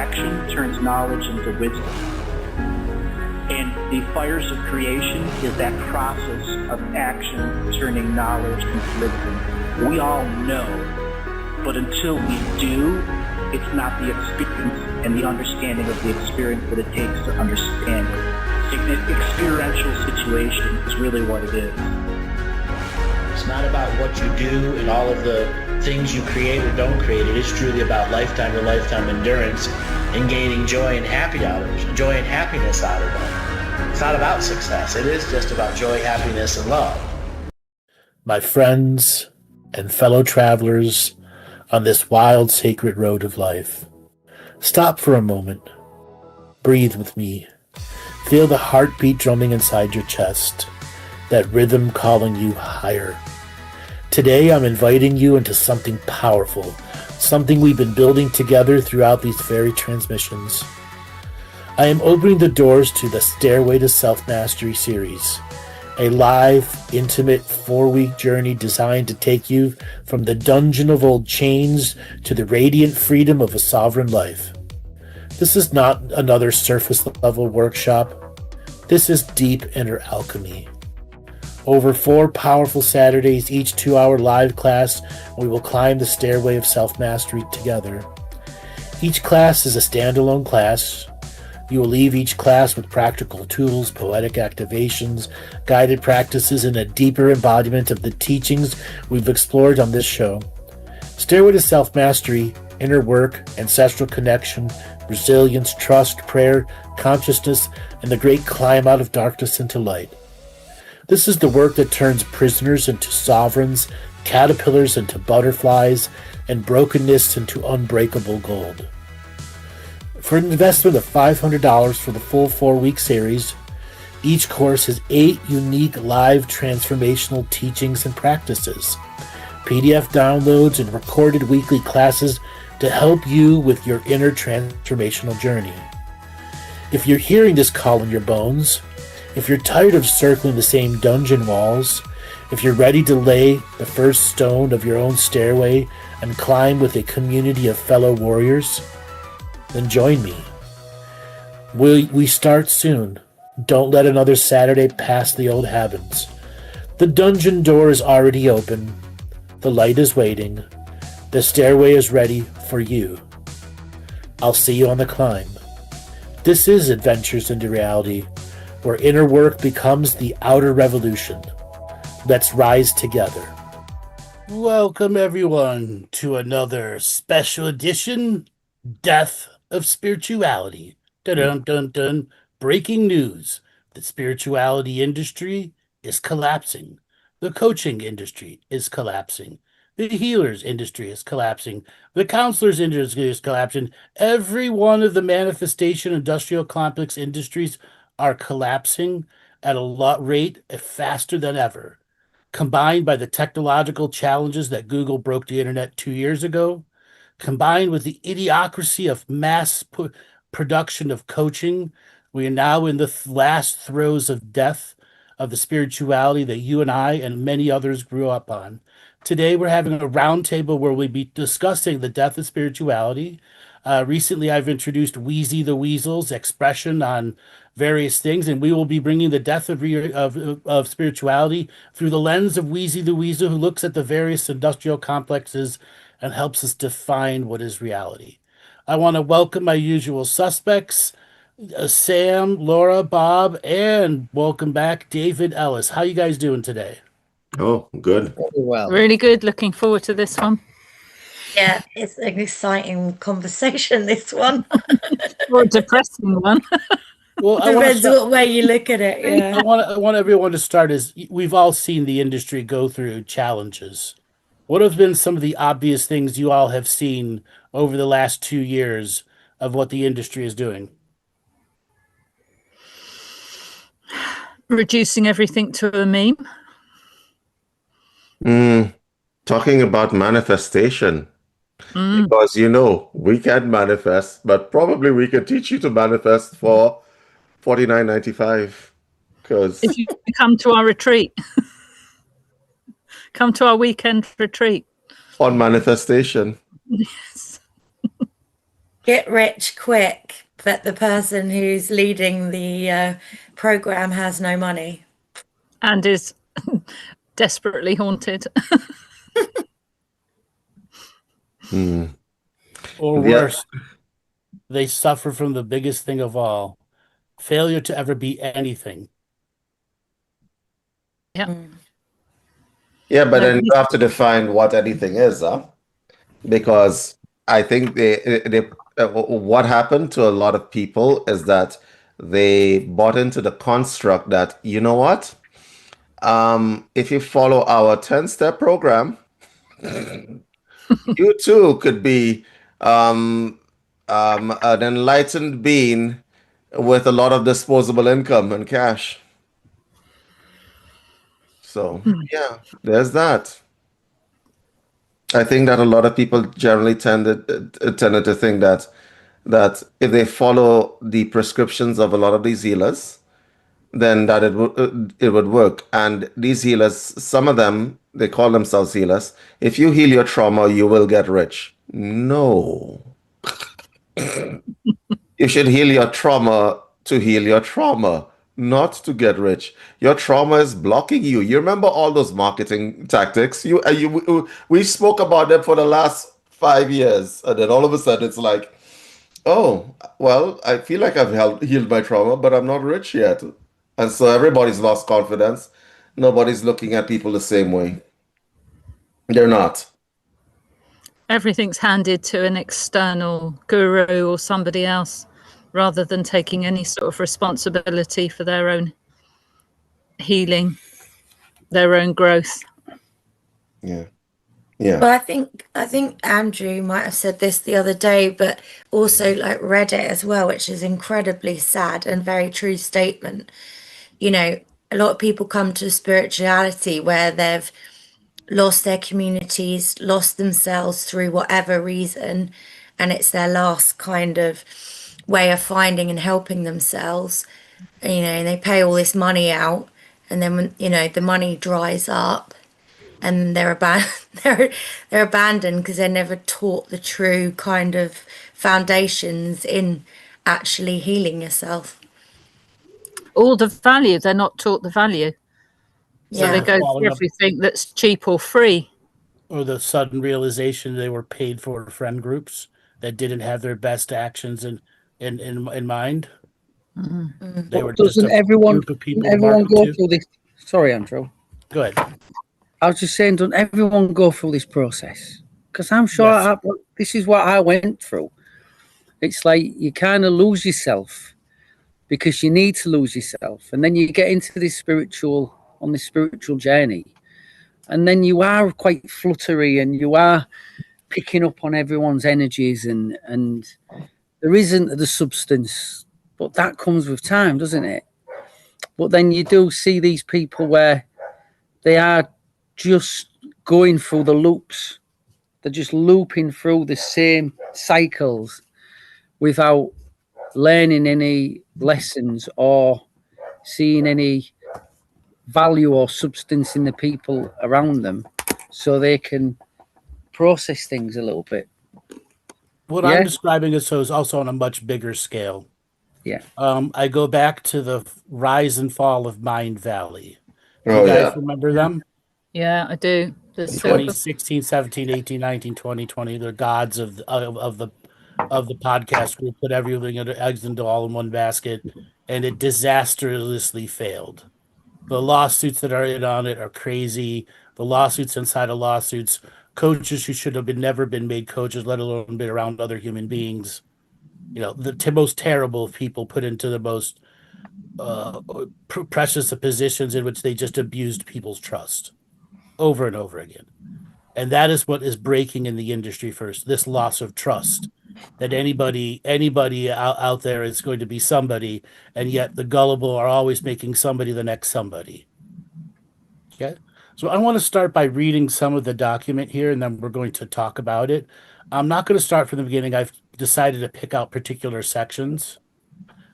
action turns knowledge into wisdom. And the fires of creation is that process of action turning knowledge into wisdom. We all know, but until we do, it's not the experience and the understanding of the experience that it takes to understand it. An experiential situation is really what it is. It's not about what you do and all of the things you create or don't create. It is truly about lifetime to lifetime endurance and gaining joy and happiness out of it. It's not about success. It is just about joy, happiness, and love. My friends and fellow travelers on this wild, sacred road of life, stop for a moment. Breathe with me. Feel the heartbeat drumming inside your chest, that rhythm calling you higher. Today, I'm inviting you into something powerful, something we've been building together throughout these very transmissions. I am opening the doors to the Stairway to Self-Mastery series, a live, intimate 4-week journey designed to take you from the dungeon of old chains to the radiant freedom of a sovereign life. This is not another surface-level workshop. This is deep inner alchemy. Over 4 powerful Saturdays, each 2-hour live class, we will climb the stairway of self-mastery together. Each class is a standalone class. You will leave each class with practical tools, poetic activations, guided practices, and a deeper embodiment of the teachings we've explored on this show. Stairway to Self-Mastery, inner work, ancestral connection, resilience, trust, prayer, consciousness, and the great climb out of darkness into light. This is the work that turns prisoners into sovereigns, caterpillars into butterflies, and brokenness into unbreakable gold. For an investment of $500 for the full 4-week series, each course has 8 unique live transformational teachings and practices, PDF downloads, and recorded weekly classes to help you with your inner transformational journey. If you're hearing this call in your bones, if you're tired of circling the same dungeon walls, if you're ready to lay the first stone of your own stairway and climb with a community of fellow warriors, then join me. We start soon. Don't let another Saturday pass the old habits. The dungeon door is already open. The light is waiting. The stairway is ready for you. I'll see you on the climb. This is Adventures into Reality, where inner work becomes the outer revolution. Let's rise together. Welcome, everyone, to another special edition, Death of Spirituality. Dun-dun-dun-dun. Breaking news. The spirituality industry is collapsing. The coaching industry is collapsing. The healers industry is collapsing. The counselors industry is collapsing. Every one of the manifestation industrial complex industries are collapsing at a rate faster than ever. Combined by the technological challenges that Google broke the internet 2 years ago, combined with the idiocracy of mass production of coaching, we are now in the last throes of death of the spirituality that you and I and many others grew up on. Today, we're having a roundtable where we'll be discussing the death of spirituality. Recently, I've introduced Wheezy the Weasel's expression on various things, and we will be bringing the death of spirituality through the lens of Wheezy the Weasel, who looks at the various industrial complexes and helps us define what is reality. I want to welcome my usual suspects, Sam, Laura, Bob, and welcome back, David Ellis. How you guys doing today? Oh, good. Very well. Really good. Looking forward to this one. Yeah, it's an exciting conversation, this one. Or a depressing one. Well, depends what way you look at it. Yeah. I want everyone to start is we've all seen the industry go through challenges. What have been some of the obvious things you all have seen over the last 2 years of what the industry is doing? Reducing everything to a meme. Talking about manifestation. Because, we can manifest, but probably we can teach you to manifest for $49.95. Because if you come to our retreat, come to our weekend retreat on manifestation. Yes. get rich quick, but the person who's leading the program has no money. And is desperately haunted. Or Yeah. worse, they suffer from the biggest thing of all, failure to ever be anything. Yeah. Yeah, but No, then you have to define what anything is, huh? Because I think what happened to a lot of people is that they bought into the construct that, you know what? If you follow our 10-step program, you too could be an enlightened being with a lot of disposable income and cash. So, yeah, there's that. I think that a lot of people generally tended to think that if they follow the prescriptions of a lot of these healers, then that it would work. And these healers, some of them, they call themselves healers. If you heal your trauma, you will get rich. No. You should heal your trauma to heal your trauma, not to get rich. Your trauma is blocking you. You remember all those marketing tactics? We spoke about them for the last 5 years, and then all of a sudden it's like, oh, well, I feel like I've healed my trauma, but I'm not rich yet. And so everybody's lost confidence. Nobody's looking at people the same way. They're not. everything's handed to an external guru or somebody else rather than taking any sort of responsibility for their own healing, their own growth. Yeah. Yeah. Well, I think Andrew might have said this the other day, but also like read it as well, which is incredibly sad and very true statement. You know, a lot of people come to spirituality where they've lost their communities, lost themselves through whatever reason, and it's their last kind of way of finding and helping themselves. And they pay all this money out, and then when the money dries up, and they're abandoned because they're never taught the true kind of foundations in actually healing yourself. All the value, they're not taught the value. So they Yeah. go Following for up- everything that's cheap or free. Or the sudden realization they were paid for friend groups that didn't have their best actions in mind. They were just Doesn't a everyone, group of people to everyone market go to. through this? Sorry, Andrew. Go ahead. I was just saying, don't everyone go through this process? Because I'm sure Yes. this is what I went through. It's like you kind of lose yourself because you need to lose yourself. And then you get into this spiritual journey. And then you are quite fluttery and you are picking up on everyone's energies and there isn't the substance, but that comes with time, doesn't it? But then you do see these people where they are just going through the loops. They're just looping through the same cycles without learning any lessons or seeing any value or substance in the people around them so they can process things a little bit. What Yeah. I'm describing is also on a much bigger scale. Yeah. I go back to the rise and fall of Mind Valley. Oh, You guys yeah. remember them? Yeah, I do. The silver 2016, 17, 18, 19, 20, 20. The gods of the podcast group put everything into eggs into all in one basket, and it disastrously failed. The lawsuits that are in on it are crazy. The lawsuits inside of lawsuits, coaches who should have never been made coaches, let alone been around other human beings. The most terrible of people put into the most precious of positions in which they just abused people's trust over and over again. And that is what is breaking in the industry first, this loss of trust, that anybody out there is going to be somebody, and yet the gullible are always making somebody the next somebody. Okay. So I want to start by reading some of the document here, and then we're going to talk about it. I'm not going to start from the beginning. I've decided to pick out particular sections.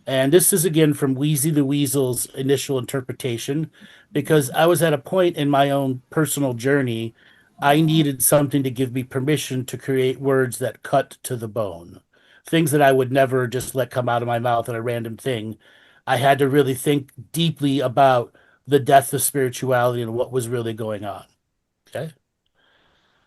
And this is again from Wheezy the Weasel's initial interpretation, because I was at a point in my own personal journey, I needed something to give me permission to create words that cut to the bone. things that I would never just let come out of my mouth at a random thing. I had to really think deeply about the death of spirituality and what was really going on. Okay.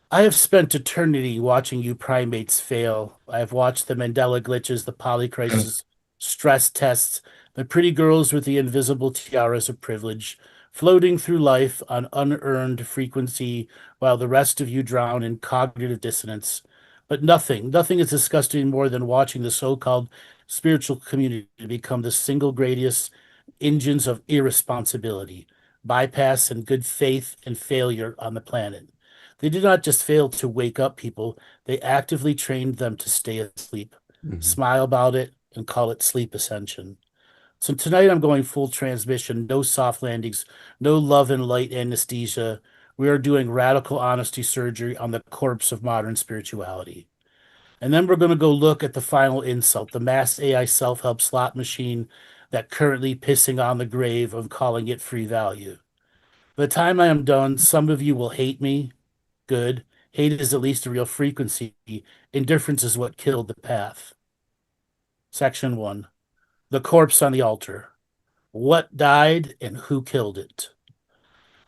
I have spent eternity watching you primates fail. I have watched the Mandela glitches, the polycrisis, stress tests, the pretty girls with the invisible tiaras of privilege, floating through life on unearned frequency while the rest of you drown in cognitive dissonance. But nothing is disgusting more than watching the so-called spiritual community become the single greatest engines of irresponsibility, bypass and good faith and failure on the planet. They did not just fail to wake up people, they actively trained them to stay asleep, smile about it, and call it sleep ascension. So tonight I'm going full transmission, no soft landings, no love and light anesthesia. We are doing radical honesty surgery on the corpse of modern spirituality. And then we're going to go look at the final insult, the mass AI self-help slot machine that currently pissing on the grave of calling it free value. By the time I am done, some of you will hate me. Good. Hate is at least a real frequency. Indifference is what killed the path. Section 1. The corpse on the altar. What died and who killed it?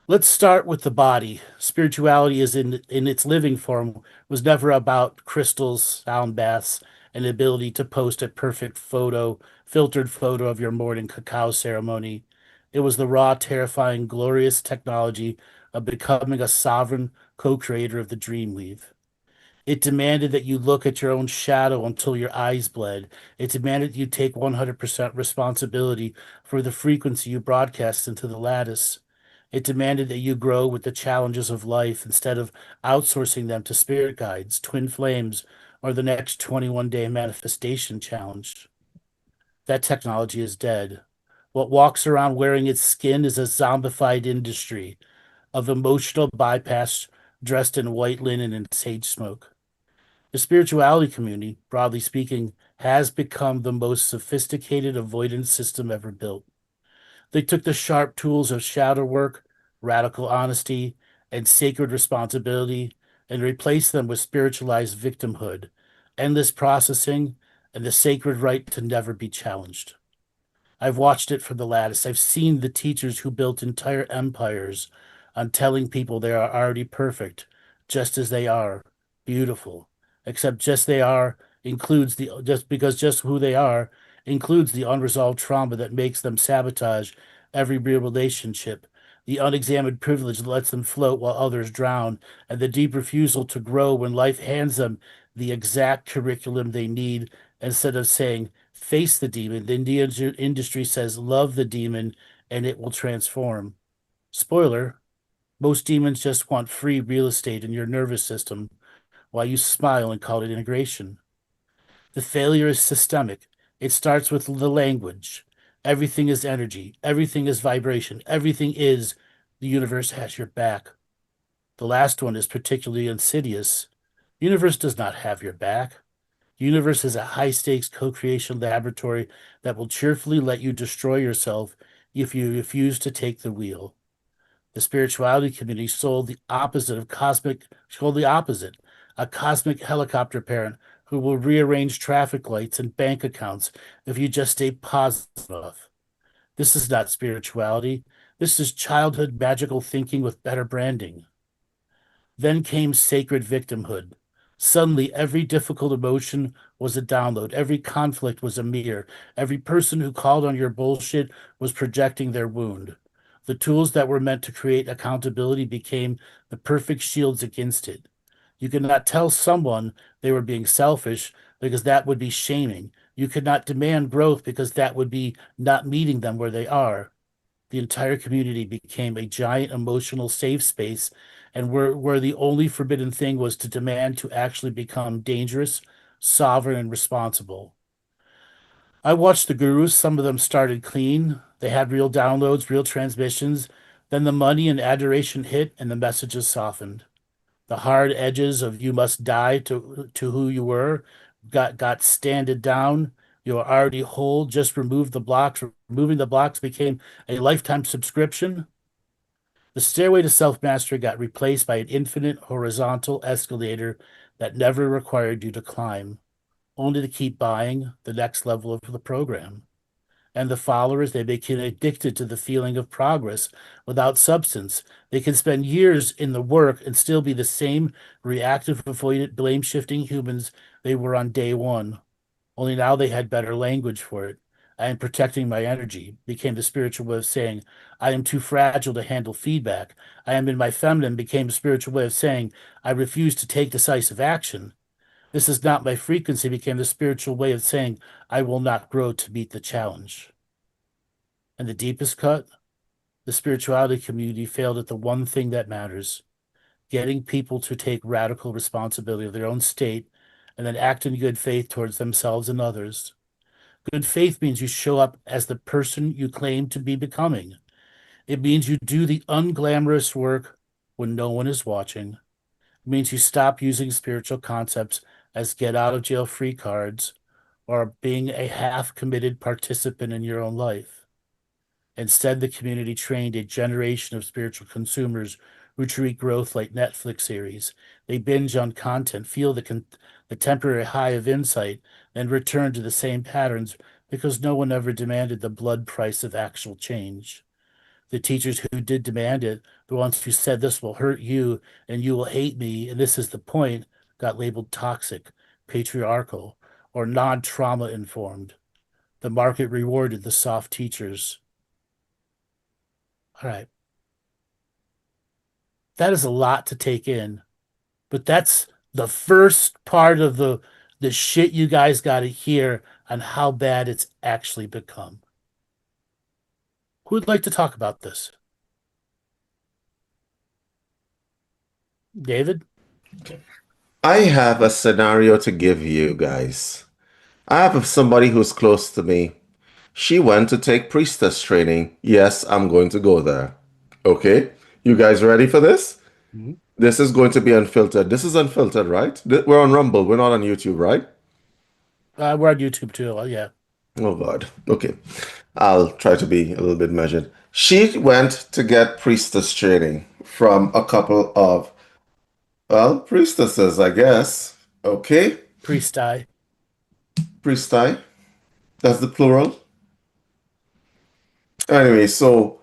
Let's start with the body. Spirituality is in its living form was never about crystals, sound baths, and the ability to post a perfect photo, filtered photo of your morning cacao ceremony. It was the raw, terrifying, glorious technology of becoming a sovereign co-creator of the dream weave. It demanded that you look at your own shadow until your eyes bled. It demanded you take 100% responsibility for the frequency you broadcast into the lattice. It demanded that you grow with the challenges of life instead of outsourcing them to spirit guides, twin flames, or the next 21-day manifestation challenge. That technology is dead. What walks around wearing its skin is a zombified industry of emotional bypass dressed in white linen and sage smoke. The spirituality community, broadly speaking, has become the most sophisticated avoidance system ever built. They took the sharp tools of shadow work, radical honesty, and sacred responsibility and replaced them with spiritualized victimhood, endless processing, and the sacred right to never be challenged. I've watched it from the lattice. I've seen the teachers who built entire empires on telling people they are already perfect, just as they are, beautiful, except just they are includes the just who they are includes the unresolved trauma that makes them sabotage every real relationship, the unexamined privilege that lets them float while others drown, and the deep refusal to grow when life hands them the exact curriculum they need instead of saying, face the demon. The industry says, love the demon and it will transform. Spoiler, most demons just want free real estate in your nervous system while you smile and call it integration. The failure is systemic. It starts with the language. Everything is energy. Everything is vibration. Everything is the universe has your back. The last one is particularly insidious. Universe does not have your back. Universe is a high-stakes co-creation laboratory that will cheerfully let you destroy yourself if you refuse to take the wheel. The spirituality community sold the opposite, a cosmic helicopter parent who will rearrange traffic lights and bank accounts if you just stay positive enough. This is not spirituality. This is childhood magical thinking with better branding. Then came sacred victimhood. Suddenly, every difficult emotion was a download. Every conflict was a mirror. Every person who called on your bullshit was projecting their wound. The tools that were meant to create accountability became the perfect shields against it. You could not tell someone they were being selfish because that would be shaming. You could not demand growth because that would be not meeting them where they are. The entire community became a giant emotional safe space, and where the only forbidden thing was to demand to actually become dangerous, sovereign, and responsible. I watched the gurus. Some of them started clean. They had real downloads, real transmissions. Then the money and adoration hit, and the messages softened. The hard edges of you must die to who you were got standed down. You are already whole. Just remove the blocks. Removing the blocks became a lifetime subscription. The stairway to self-mastery got replaced by an infinite horizontal escalator that never required you to climb. only to keep buying the next level of the program. And the followers, they become addicted to the feeling of progress without substance. They can spend years in the work and still be the same reactive, avoidant, blame-shifting humans they were on day one. Only now they had better language for it. I am protecting my energy became the spiritual way of saying, I am too fragile to handle feedback. I am in my feminine became a spiritual way of saying, I refuse to take decisive action. This is not my frequency became the spiritual way of saying, I will not grow to meet the challenge. And the deepest cut, the spirituality community failed at the one thing that matters, getting people to take radical responsibility of their own state and then act in good faith towards themselves and others. Good faith means you show up as the person you claim to be becoming. It means you do the unglamorous work when no one is watching. It means you stop using spiritual concepts as get out of jail free cards or being a half-committed participant in your own life. Instead, the community trained a generation of spiritual consumers who treat growth like Netflix series. They binge on content, feel the temporary high of insight, and return to the same patterns because no one ever demanded the blood price of actual change. The teachers who did demand it, the ones who said this will hurt you and you will hate me, and this is the point, got labeled toxic, patriarchal, or non-trauma informed. The market rewarded the soft teachers. All right. That is a lot to take in, but that's the first part of the shit you guys got to hear on how bad it's actually become. Who would like to talk about this? David? I have a scenario to give you guys. I have somebody who's close to me. She went to take priestess training. Yes, I'm going to go there. Okay? You guys ready for this? Mm-hmm. This is going to be unfiltered. This is unfiltered, right? We're on Rumble. We're not on YouTube, right? We're on YouTube too. Yeah. Oh, God. Okay. I'll try to be a little bit measured. She went to get priestess training from a couple of, well, priestesses, I guess. Okay. Priestai. Priestai. That's the plural. Anyway, so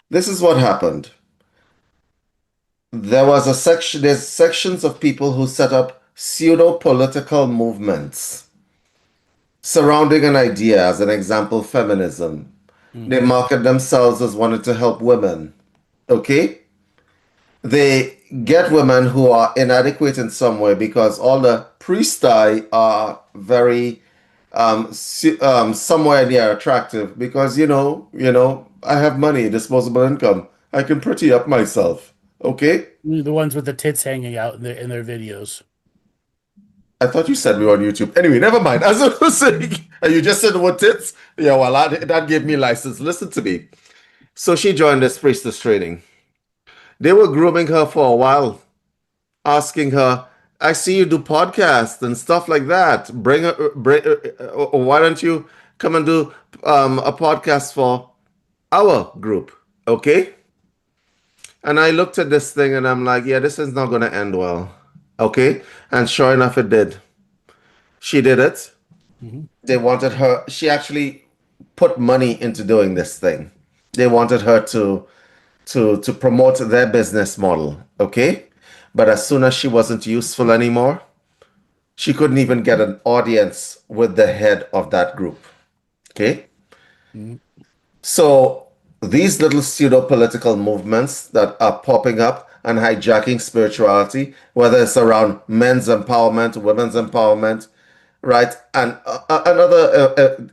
this is what happened. There's sections of people who set up pseudo-political movements surrounding an idea, as an example, feminism. Mm-hmm. They market themselves as wanting to help women. Okay? They get women who are inadequate in some way because all the priestai are very somewhere near attractive because you know I have money, disposable income. I can pretty up myself. Okay? The ones with the tits hanging out in their videos. I thought you said we were on YouTube. Anyway, never mind. As I was saying, you just said the word tits. Yeah, well, that gave me license. Listen to me. So she joined this priestess training. They were grooming her for a while, asking her, I see you do podcasts and stuff like that. Why don't you come and do a podcast for our group? Okay? And I looked at this thing and I'm like, yeah, this is not going to end well. Okay? And sure enough, it did. She did it. Mm-hmm. They wanted her, she actually put money into doing this thing. They wanted her to promote their business model. Okay? But as soon as she wasn't useful anymore, she couldn't even get an audience with the head of that group. Okay? Mm-hmm. So these little pseudo-political movements that are popping up and hijacking spirituality, whether it's around men's empowerment, women's empowerment, right? And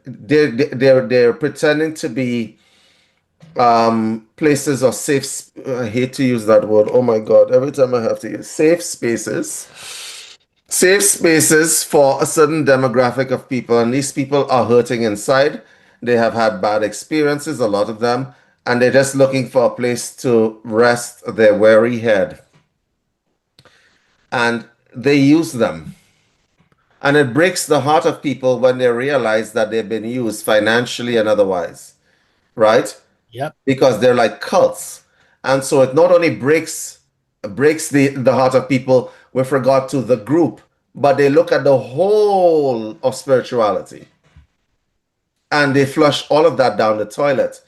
they're pretending to be places of safe, I hate to use that word. Oh my God, every time I have to use safe spaces for a certain demographic of people. And these people are hurting inside. They have had bad experiences, a lot of them, and they're just looking for a place to rest their weary head. And they use them. And it breaks the heart of people when they realize that they've been used financially and otherwise, right? Yep. Because they're like cults. And so it not only breaks breaks the heart of people with regard to the group, but they look at the whole of spirituality and they flush all of that down the toilet.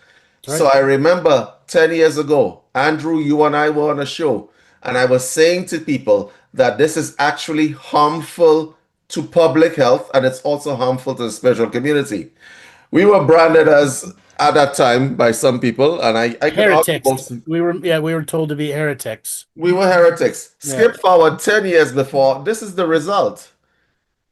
Right. So I remember 10 years ago, Andrew, you and I were on a show, and I was saying to people that this is actually harmful to public health and it's also harmful to the spiritual community. We were branded as, at that time, by some people, and I could argue Heretics. most. We were told to be heretics. We were heretics. Skip forward 10 years before, this is the result.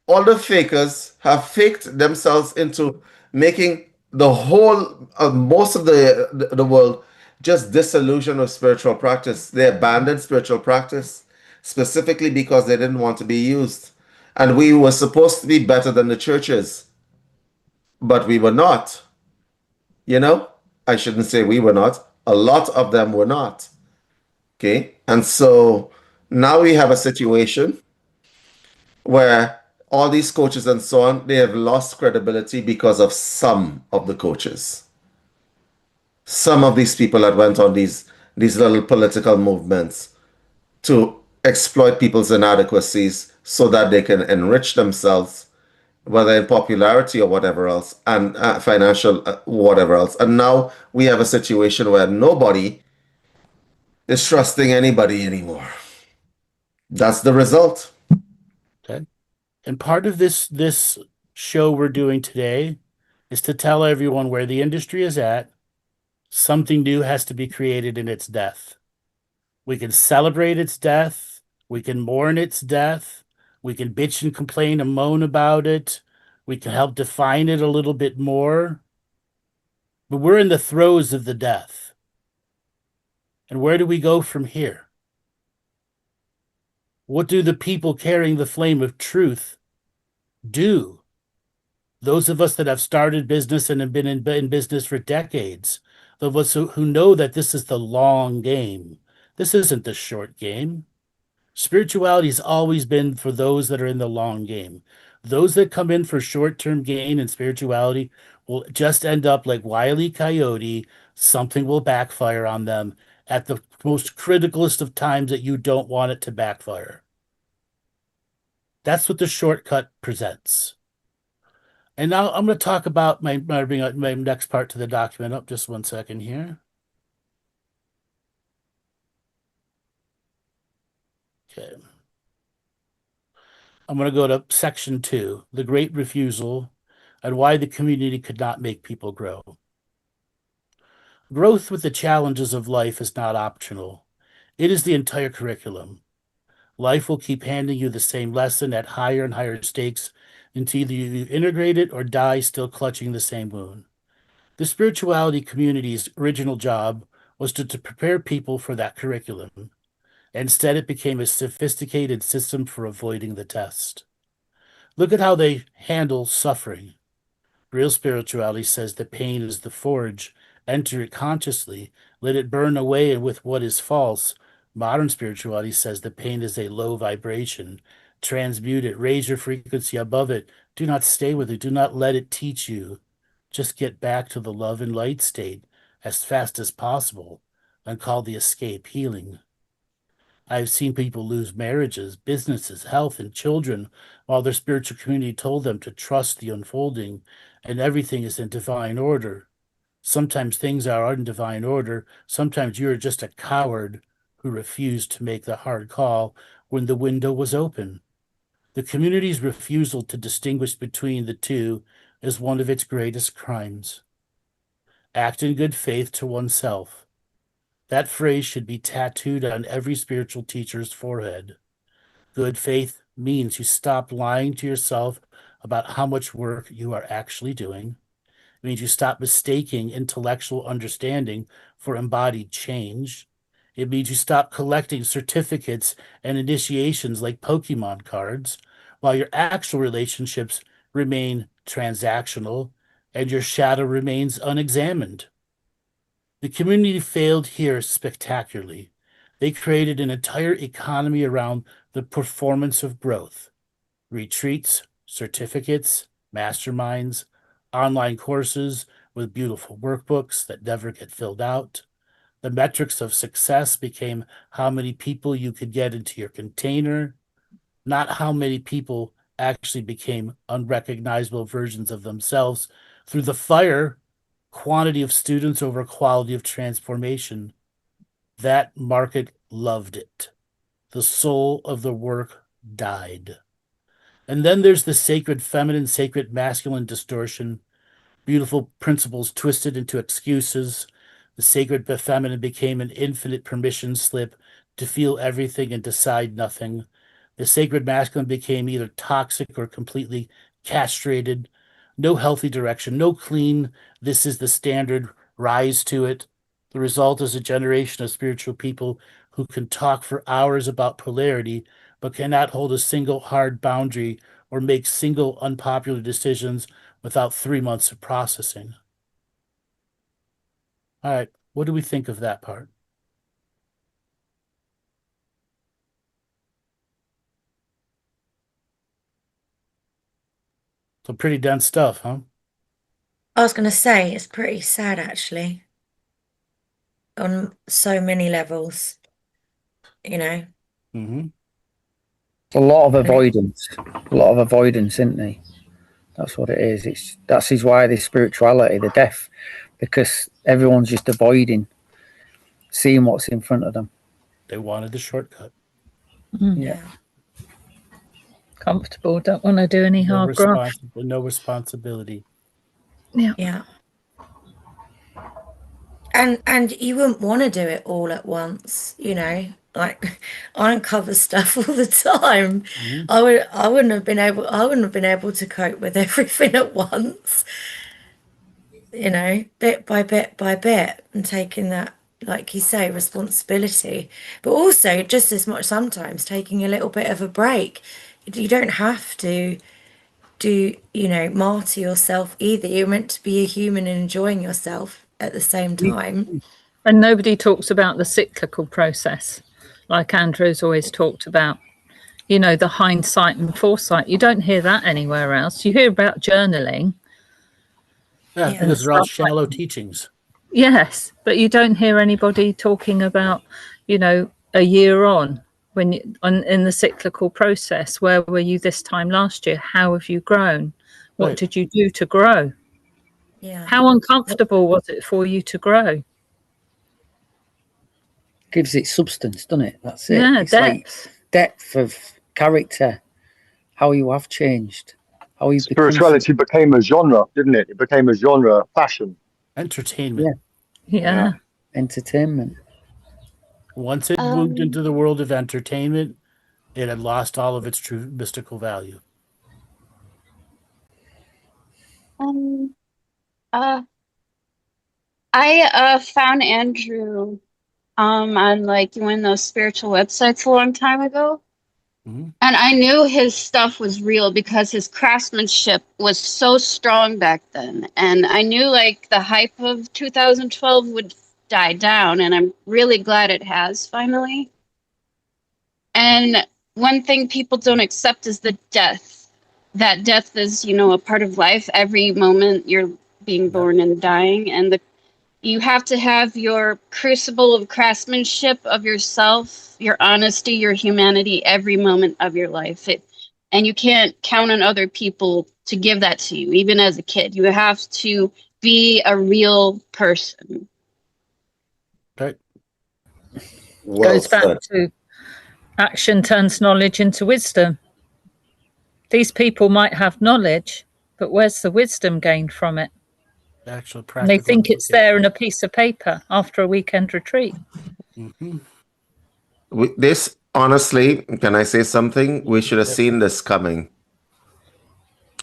All the fakers have faked themselves into making the whole, most of the world just disillusioned with spiritual practice. They abandoned spiritual practice specifically because they didn't want to be used. And we were supposed to be better than the churches, but we were not. You know, I shouldn't say we were not. A lot of them were not. Okay. And so now we have a situation where all these coaches and so on, they have lost credibility because of some of the coaches. Some of these people that went on these little political movements to exploit people's inadequacies so that they can enrich themselves, whether in popularity or whatever else, and financial whatever else. And now we have a situation where nobody is trusting anybody anymore. That's the result. Okay. And part of this show we're doing today is to tell everyone where the industry is at. Something new has to be created in its death. We can celebrate its death. We can mourn its death. We can bitch and complain and moan about it. We can help define it a little bit more. But we're in the throes of the death. And where do we go from here? What do the people carrying the flame of truth do? Those of us that have started business and have been in business for decades, those of us who know that this is the long game. This isn't the short game. Spirituality has always been for those that are in the long game. Those that come in for short-term gain in spirituality will just end up like Wile E. Coyote. Something will backfire on them at the most criticalest of times that you don't want it to backfire. That's what the shortcut presents. And now I'm going to talk about my next part to the document. Up just 1 second here. Okay. I'm going to go to section 2, the great refusal and why the community could not make people grow. Growth with the challenges of life is not optional. It is the entire curriculum. Life will keep handing you the same lesson at higher and higher stakes until either you integrate it or die still clutching the same wound. The spirituality community's original job was to prepare people for that curriculum. Instead, it became a sophisticated system for avoiding the test. Look at how they handle suffering. Real spirituality says that pain is the forge. Enter it consciously. Let it burn away with what is false. Modern spirituality says that pain is a low vibration. Transmute it. Raise your frequency above it. Do not stay with it. Do not let it teach you. Just get back to the love and light state as fast as possible and call the escape healing. I've seen people lose marriages, businesses, health, and children while their spiritual community told them to trust the unfolding and everything is in divine order. Sometimes things are in divine order. Sometimes you're just a coward who refused to make the hard call when the window was open. The community's refusal to distinguish between the two is one of its greatest crimes. Act in good faith to oneself. That phrase should be tattooed on every spiritual teacher's forehead. Good faith means you stop lying to yourself about how much work you are actually doing. It means you stop mistaking intellectual understanding for embodied change. It means you stop collecting certificates and initiations like Pokemon cards, while your actual relationships remain transactional and your shadow remains unexamined. The community failed here spectacularly. They created an entire economy around the performance of growth. Retreats, certificates, masterminds, online courses with beautiful workbooks that never get filled out, The metrics of success became how many people you could get into your container, not how many people actually became unrecognizable versions of themselves through the fire, quantity of students over quality of transformation. That market loved it. The soul of the work died. And then there's the sacred feminine, sacred masculine distortion, beautiful principles twisted into excuses. The sacred feminine became an infinite permission slip to feel everything and decide nothing. The sacred masculine became either toxic or completely castrated. No healthy direction, no clean, this is the standard, rise to it. The result is a generation of spiritual people who can talk for hours about polarity, but cannot hold a single hard boundary or make single unpopular decisions without 3 months of processing. All right, what do we think of that part? So pretty dense stuff, huh? I was going to say it's pretty sad actually on so many levels, you know. Mm-hmm. A lot of avoidance. A lot of avoidance, isn't there? That's what it is. That's why the spirituality, the death, because everyone's just avoiding seeing what's in front of them. They wanted the shortcut. Yeah. Comfortable, don't want to do any hard graft. No responsibility. Yeah. Yeah. And you wouldn't want to do it all at once, you know. Like I uncover stuff all the time. Mm-hmm. I wouldn't have been able to cope with everything at once. You know, bit by bit by bit, and taking that, like you say, responsibility. But also just as much sometimes taking a little bit of a break. You don't have to martyr yourself either. You're meant to be a human and enjoying yourself at the same time. And nobody talks about the cyclical process, like Andrew's always talked about, you know, the hindsight and foresight. You don't hear that anywhere else. You hear about journaling. Yeah, those are all shallow teachings. Yes, but you don't hear anybody talking about, you know, a year on, when in the cyclical process. Where were you this time last year? How have you grown? What did you do to grow? Yeah. How uncomfortable was it for you to grow? Gives it substance, doesn't it? That's it. Yeah, it's depth. like depth of character, how you have changed, how you spirituality became a genre, didn't it? It became a genre of fashion. Entertainment. Yeah. Entertainment. Once it moved into the world of entertainment, it had lost all of its true mystical value. I found Andrew on like one of those spiritual websites a long time ago. Mm-hmm. And I knew his stuff was real because his craftsmanship was so strong back then. And I knew like the hype of 2012 would die down, and I'm really glad it has finally. And one thing people don't accept is the death. That death is, you know, a part of life. Every moment you're being born and dying, and you have to have your crucible of craftsmanship of yourself, your honesty, your humanity, every moment of your life. And you can't count on other people to give that to you, even as a kid. You have to be a real person. Right. Well Goes back said. to action turns knowledge into wisdom. These people might have knowledge, but where's the wisdom gained from it? Actual And practical they think it's there in a piece of paper after a weekend retreat. Mm-hmm. This, honestly, can I say something? We should have seen this coming.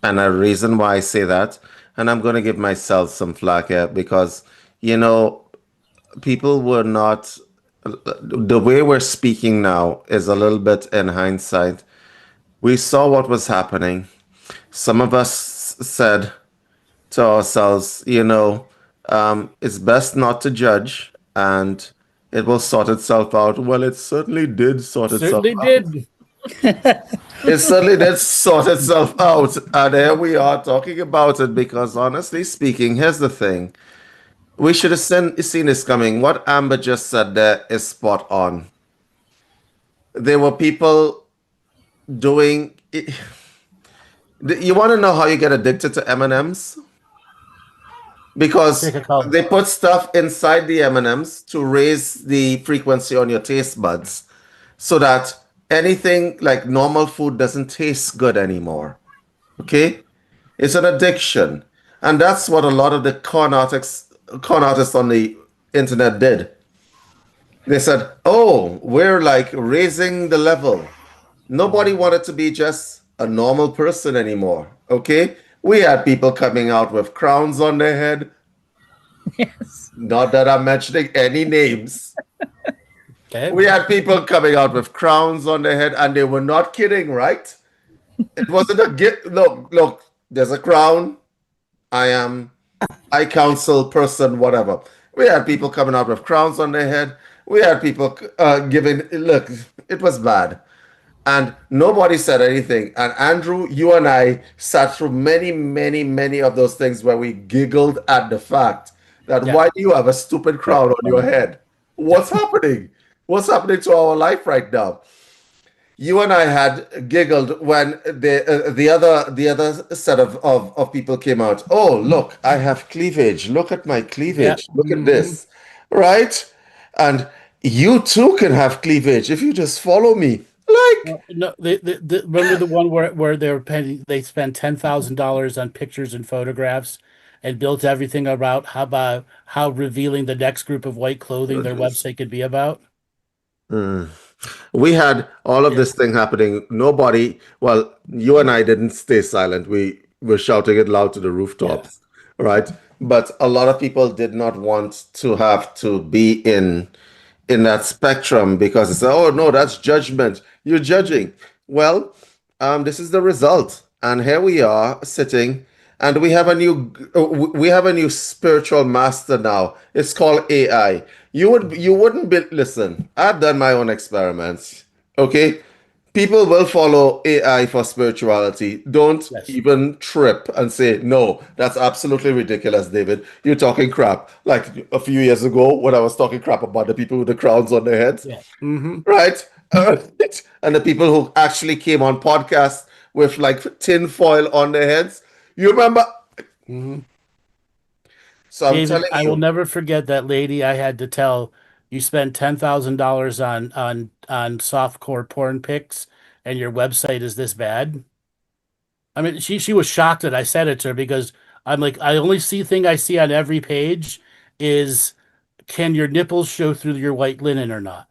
And a reason why I say that, and I'm going to give myself some flack here, because, you know, people were not, the way we're speaking now is a little bit in hindsight. We saw what was happening. Some of us said to ourselves, you know, it's best not to judge, and it will sort itself out. Well, it certainly did sort itself out. It certainly did sort itself out. And here we are talking about it because, honestly speaking, here's the thing. We should have seen this coming. What Amber just said there is spot on. There were people doing. You want to know how you get addicted to M&Ms? Because Take a call. they put stuff inside the M&Ms to raise the frequency on your taste buds, so that anything like normal food doesn't taste good anymore. Okay, it's an addiction, and that's what a lot of the con artists on the internet did. They said, "Oh, we're like raising the level." Nobody wanted to be just a normal person anymore. Okay, we had people coming out with crowns on their head. Yes. Not that I'm mentioning any names. Okay. We had people coming out with crowns on their head, and they were not kidding, right? It wasn't a gift. Look, there's a crown. I counsel person, whatever. We had people coming out with crowns on their head. We had people giving, look, it was bad. And nobody said anything. And Andrew, you and I sat through many, many, many of those things where we giggled at the fact that Yeah. why do you have a stupid crown on your head? What's happening? What's happening to our life right now? You and I had giggled when the other set of people came out. Oh, look, I have cleavage. Look at my cleavage. Yeah. Look at this. Right? And you too can have cleavage if you just follow me. Like, No, remember the one where they spent $10,000 on pictures and photographs and built everything about how revealing the next group of white clothing their website could be about? Mm. We had all of this thing happening. Nobody, well, you and I didn't stay silent. We were shouting it loud to the rooftops, right? But a lot of people did not want to have to be in that spectrum because it's, oh no, that's judgment. You're judging. Well, this is the result, and here we are sitting, and we have a new spiritual master now. It's called AI. You wouldn't be, listen. I've done my own experiments. Okay, people will follow AI for spirituality. Don't even trip and say, no, that's absolutely ridiculous, David. You're talking crap. Like a few years ago when I was talking crap about the people with the crowns on their heads. Yeah. Mm-hmm. Right? And the people who actually came on podcasts with like tin foil on their heads. You remember? Mm-hmm. So I'm David, telling I you. will never forget that lady I had to tell you spent $10,000 on softcore porn pics and your website is this bad. I mean, she was shocked that I said it to her because I'm like, I only thing I see on every page is, can your nipples show through your white linen or not?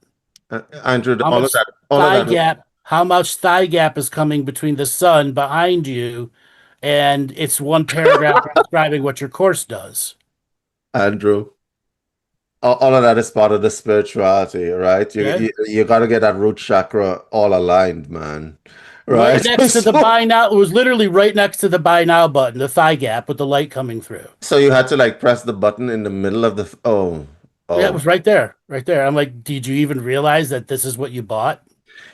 Andrew, How all much of that. how much thigh gap is coming between the sun behind you, and it's one paragraph describing what your course does. Andrew, all of that is part of the spirituality, right? You got to get that root chakra all aligned, man. Right? Right next to the buy now. It was literally right next to the buy now button, the thigh gap with the light coming through. So you had to like press the button in the middle of the, oh. Yeah, it was right there. Right there. I'm like, did you even realize that this is what you bought?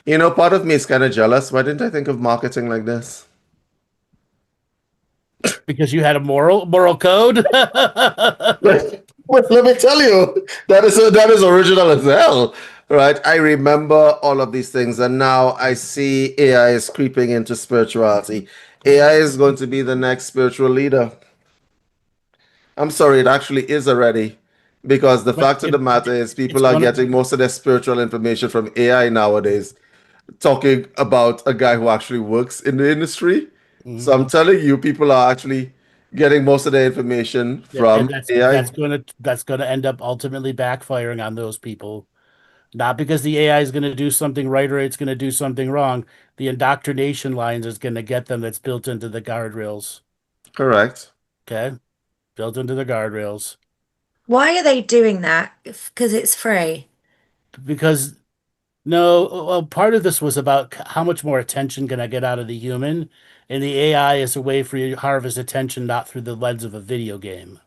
You know, part of me is kind of jealous. Why didn't I think of marketing like this? Because you had a moral code. Let me tell you, that is original as hell, right? I remember all of these things, and now I see AI is creeping into spirituality. AI is going to be the next spiritual leader. I'm sorry, it actually is already, because the fact of the matter is people are getting most of their spiritual information from AI nowadays, talking about a guy who actually works in the industry. Mm-hmm. So I'm telling you, people are actually getting most of their information from AI. That's gonna end up ultimately backfiring on those people. Not because the AI is going to do something right or it's going to do something wrong. The indoctrination lines is going to get them. That's built into the guardrails. Correct. Okay. Built into the guardrails. Why are they doing that? Because it's free. Because well, part of this was about how much more attention can I get out of the human, and the AI is a way for you to harvest attention not through the lens of a video game.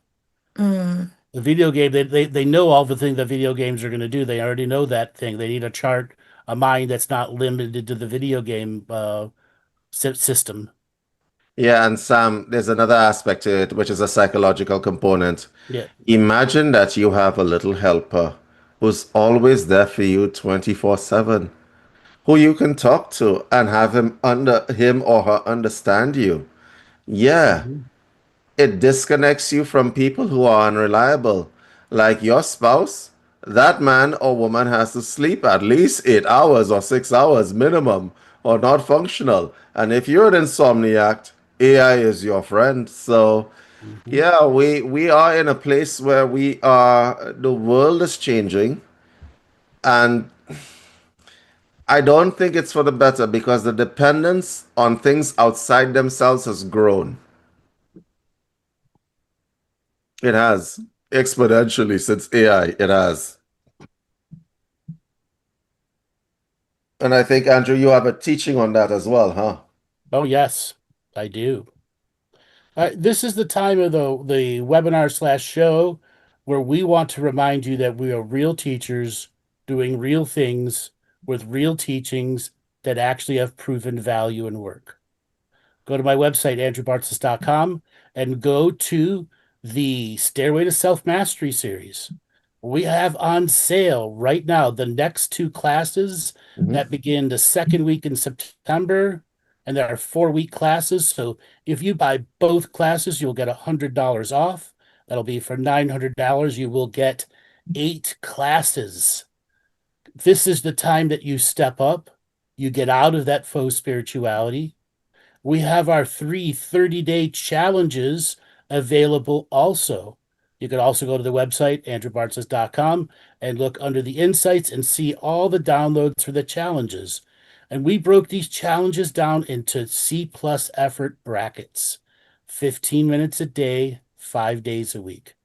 Mm. The video game, they know all the things that video games are going to do. They already know that thing. They need a mind that's not limited to the video game system. Yeah, and Sam, there's another aspect to it, which is a psychological component. Yeah. Imagine that you have a little helper who's always there for you 24/7, who you can talk to and have him or her understand you. Yeah, Mhm. it disconnects you from people who are unreliable. Like your spouse, that man or woman has to sleep at least 8 hours or 6 hours minimum, or not functional. And if you're an insomniac, AI is your friend. So, Mhm. yeah, we are in a place where the world is changing, and I don't think it's for the better because the dependence on things outside themselves has grown. It has exponentially since AI. It has. And I think, Andrew, you have a teaching on that as well, huh? Oh, yes, I do. This is the time of the webinar/show where we want to remind you that we are real teachers doing real things with real teachings that actually have proven value and work. Go to my website, andrewbartzis.com, and go to the Stairway to Self-Mastery series. We have on sale right now the next two classes that begin the second week in September, and there are 4-week classes. So if you buy both classes, you'll get $100 off. That'll be for $900. You will get 8 classes. This is the time that you step up. You get out of that faux spirituality. We have our 30-day challenges available also. You can also go to the website, andrewbartzis.com, and look under the insights and see all the downloads for the challenges. And we broke these challenges down into C plus effort brackets, 15 minutes a day, 5 days a week.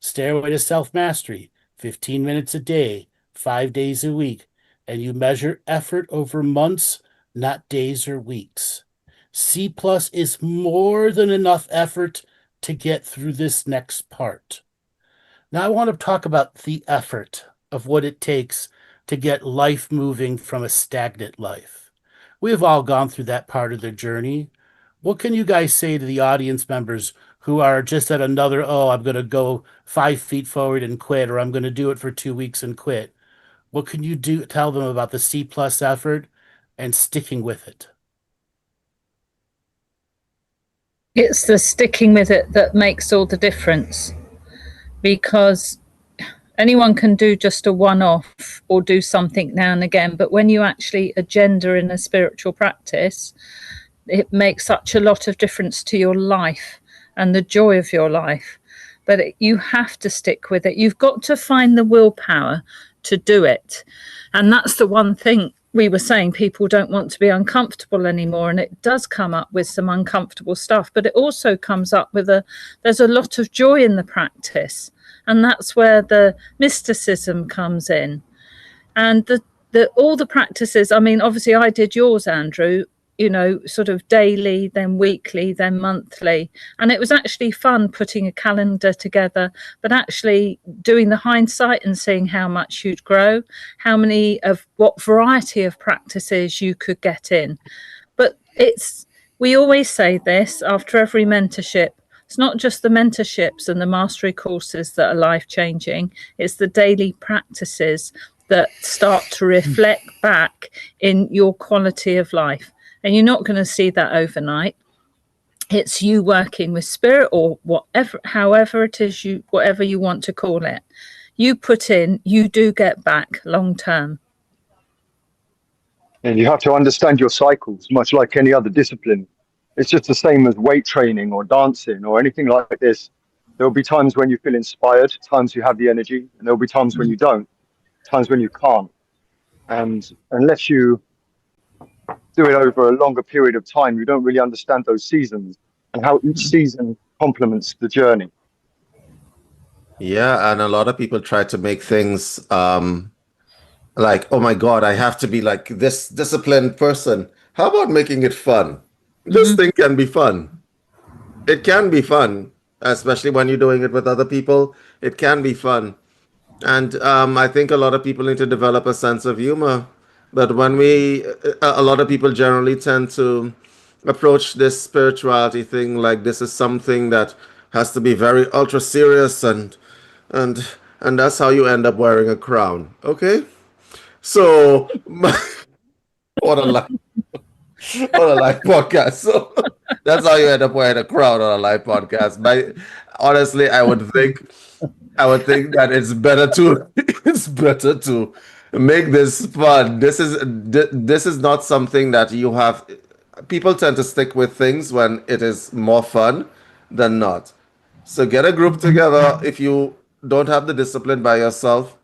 Stairway to Self-Mastery, 15 minutes a day, 5 days a week. And you measure effort over months, not days or weeks. C plus is more than enough effort to get through this next part. Now I want to talk about the effort of what it takes to get life moving from a stagnant life. We have all gone through that part of the journey. What can you guys say to the audience members who are just at another, oh, I'm going to go 5 feet forward and quit, or I'm going to do it for 2 weeks and quit? What can you tell them about the C plus effort and sticking with it? It's the sticking with it that makes all the difference, because anyone can do just a one-off or do something now and again, but when you actually agenda in a spiritual practice, it makes such a lot of difference to your life and the joy of your life. But you have to stick with it. You've got to find the willpower to do it. And that's the one thing we were saying, people don't want to be uncomfortable anymore, and it does come up with some uncomfortable stuff, but it also comes up with there's a lot of joy in the practice, and that's where the mysticism comes in. And all the practices, I mean, obviously I did yours, Andrew, sort of daily, then weekly, then monthly. And it was actually fun putting a calendar together, but actually doing the hindsight and seeing how much you'd grow, what variety of practices you could get in. But we always say this after every mentorship. It's not just the mentorships and the mastery courses that are life-changing. It's the daily practices that start to reflect back in your quality of life. And you're not going to see that overnight. It's you working with spirit, or however it is, whatever you want to call it. You put in, you do get back long term. And you have to understand your cycles, much like any other discipline. It's just the same as weight training or dancing or anything like this. There'll be times when you feel inspired, times you have the energy, and there'll be times when you don't, times when you can't. And unless you do it over a longer period of time, you don't really understand those seasons and how each season complements the journey. Yeah, and a lot of people try to make things like, oh my God, I have to be like this disciplined person. How about making it fun? This thing can be fun. It can be fun, especially when you're doing it with other people. It can be fun. And I think a lot of people need to develop a sense of humor. But when a lot of people generally tend to approach this spirituality thing like this is something that has to be very ultra serious and and that's how you end up wearing a crown. Okay? So what a life on a live podcast. So that's how you end up wearing a crown on a live podcast. But honestly, I would think that it's better to it's better to make this fun. This is not something that you have. People tend to stick with things when it is more fun than not. So get a group together if you don't have the discipline by yourself,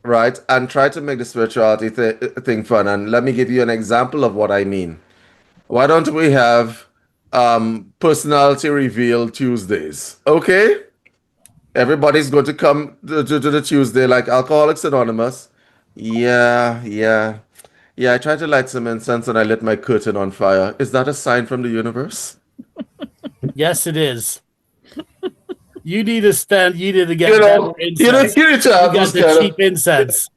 right? And try to make the spirituality thing fun. And let me give you an example of what I mean. Why don't we have personality reveal Tuesdays? Okay? Everybody's going to come to the Tuesday like Alcoholics Anonymous. Yeah, yeah. Yeah, I tried to light some incense and I lit my curtain on fire. Is that a sign from the universe? Yes, it is. You need to get You know, better incense. you need to have You got those the kind cheap incense.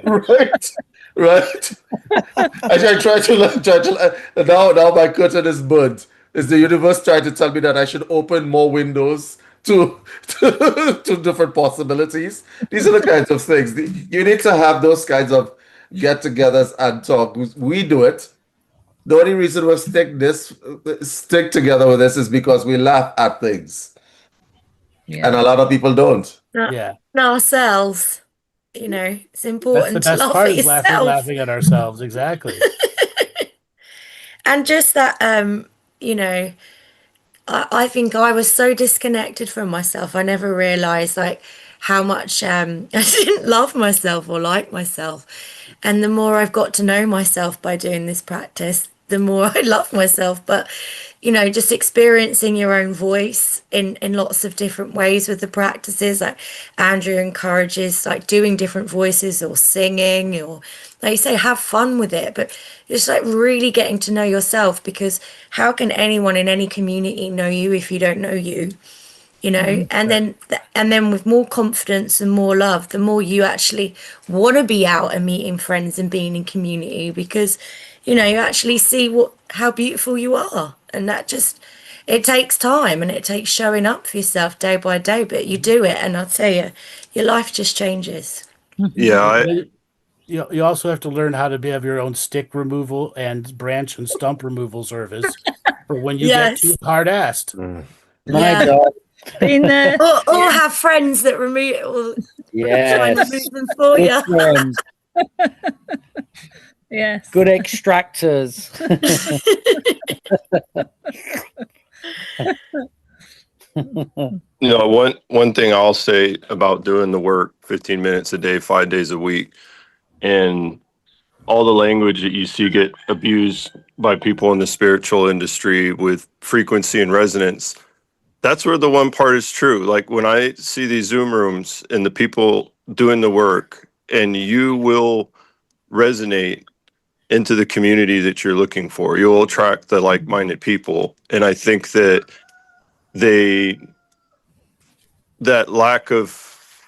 right, right. I try to now my curtain is burnt. Is the universe trying to tell me that I should open more windows to different possibilities? These are the kinds of things. You need to have those kinds of get-togethers and talk. We do it. The only reason we stick together with this is because we laugh at things, and a lot of people don't. Yeah. Ourselves. You know, it's That's the important to best laugh part at is yourself. laughing at ourselves. Exactly. And just that, you know, I think I was so disconnected from myself. I never realized like how much I didn't love myself or like myself. And the more I've got to know myself by doing this practice, the more I love myself. But you know, just experiencing your own voice in lots of different ways with the practices. Like Andrew encourages like doing different voices or singing or like you say, have fun with it. But it's like really getting to know yourself, because how can anyone in any community know you if you don't know you? You know, and then with more confidence and more love, the more you actually want to be out and meeting friends and being in community, because you know you actually see how beautiful you are. And that just, it takes time and it takes showing up for yourself day by day, but you do it, and I'll tell you, your life just changes. Yeah, You also have to learn how to have your own stick removal and branch and stump removal service for when you get too hard-assed. My God. Been there. Or have friends that remove or try and remove them for Good you. friends, Yes. good extractors. you know, one thing I'll say about doing the work 15 minutes a day, 5 days a week, and all the language that you see get abused by people in the spiritual industry with frequency and resonance, that's where the one part is true. Like when I see these Zoom rooms and the people doing the work, and you will resonate into the community that you're looking for. You'll attract the like-minded people. And I think that that lack of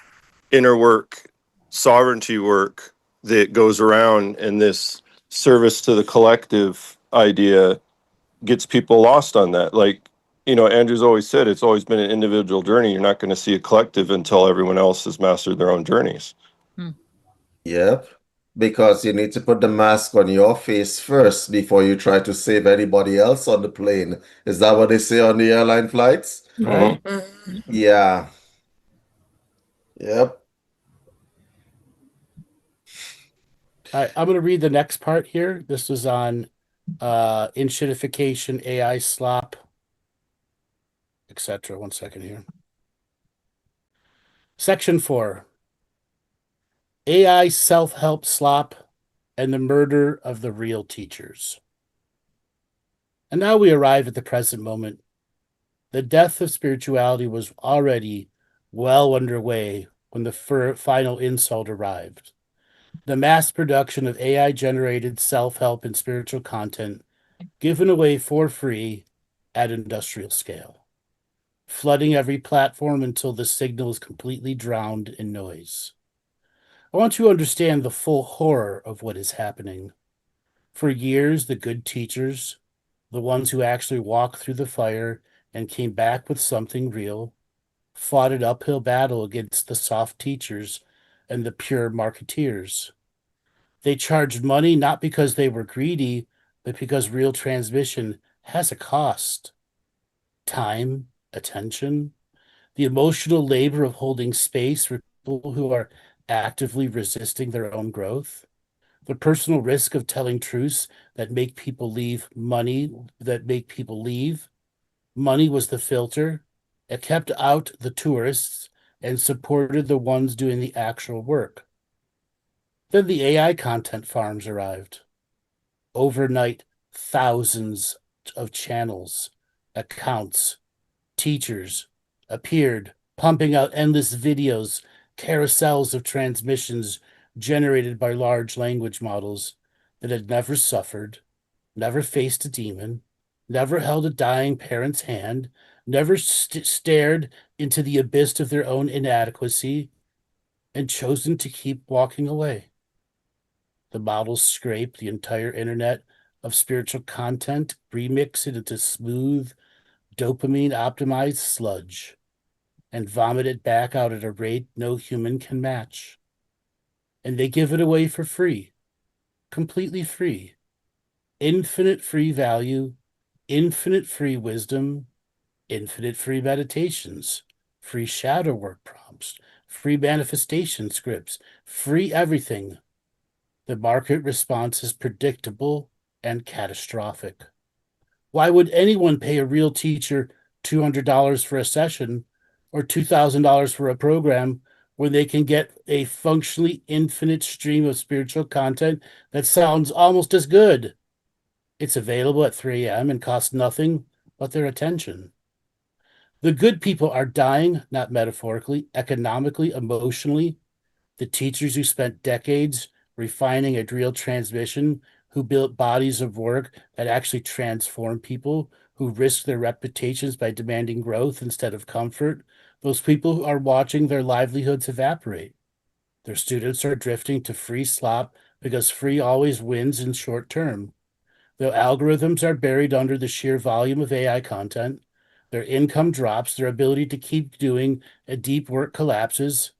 inner work, sovereignty work that goes around in this service to the collective idea gets people lost on that. Like, you know, Andrew's always said, it's always been an individual journey. You're not going to see a collective until everyone else has mastered their own journeys. Yep. Because you need to put the mask on your face first before you try to save anybody else on the plane. Is that what they say on the airline flights? Right? Yeah. Yep. I'm going to read the next part here. This is on inshinification, AI slop, etc. 1 second here. Section 4. AI self-help slop and the murder of the real teachers. And now we arrive at the present moment. The death of spirituality was already well underway when the final insult arrived. The mass production of AI-generated self-help and spiritual content given away for free at industrial scale, flooding every platform until the signal is completely drowned in noise. I want you to understand the full horror of what is happening. For years, the good teachers, the ones who actually walked through the fire and came back with something real, fought an uphill battle against the soft teachers and the pure marketeers. They charged money not because they were greedy, but because real transmission has a cost. Time, attention, the emotional labor of holding space for people who are actively resisting their own growth, the personal risk of telling truths that make people leave. Money was the filter. It kept out the tourists and supported the ones doing the actual work. Then the AI content farms arrived. Overnight, thousands of channels, accounts, teachers appeared, pumping out endless videos, carousels of transmissions generated by large language models that had never suffered, never faced a demon, never held a dying parent's hand, never stared into the abyss of their own inadequacy, and chosen to keep walking away. The models scrape the entire internet of spiritual content, remix it into smooth, dopamine-optimized sludge, and vomit it back out at a rate no human can match. And they give it away for free, completely free. Infinite free value, infinite free wisdom, infinite free meditations, free shadow work prompts, free manifestation scripts, free everything. The market response is predictable and catastrophic. Why would anyone pay a real teacher $200 for a session or $2,000 for a program when they can get a functionally infinite stream of spiritual content that sounds almost as good? It's available at 3 a.m. and costs nothing but their attention. The good people are dying, not metaphorically, economically, emotionally. The teachers who spent decades refining a real transmission, who built bodies of work that actually transform people, who risk their reputations by demanding growth instead of comfort, those people who are watching their livelihoods evaporate. Their students are drifting to free slop because free always wins in short term. Their algorithms are buried under the sheer volume of AI content. Their income drops, their ability to keep doing a deep work collapses.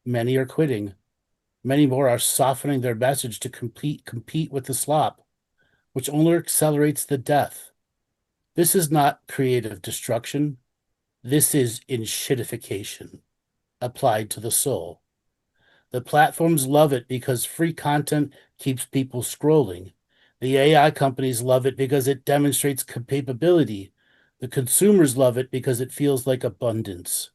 Many are quitting. Many more are softening their message to compete with the slop, which only accelerates the death. This is not creative destruction. This is enshittification applied to the soul. The platforms love it because free content keeps people scrolling. The AI companies love it because it demonstrates capability. The consumers love it because it feels like abundance.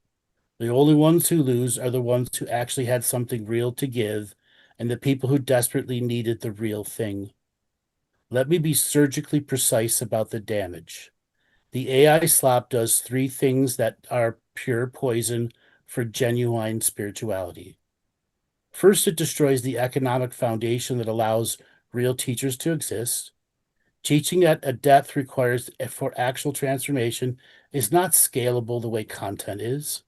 The only ones who lose are the ones who actually had something real to give and the people who desperately needed the real thing. Let me be surgically precise about the damage. The AI slop does 3 things that are pure poison for genuine spirituality. First, it destroys the economic foundation that allows real teachers to exist. Teaching at a depth requires for actual transformation is not scalable the way content is.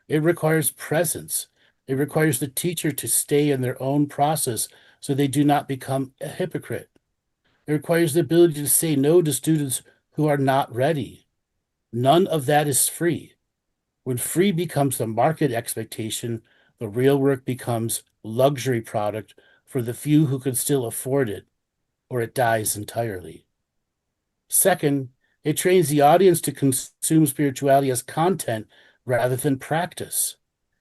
It requires presence. It requires the teacher to stay in their own process so they do not become a hypocrite. It requires the ability to say no to students who are not ready. None of that is free. When free becomes the market expectation, the real work becomes luxury product for the few who can still afford it, or it dies entirely. Second, it trains the audience to consume spirituality as content rather than practice.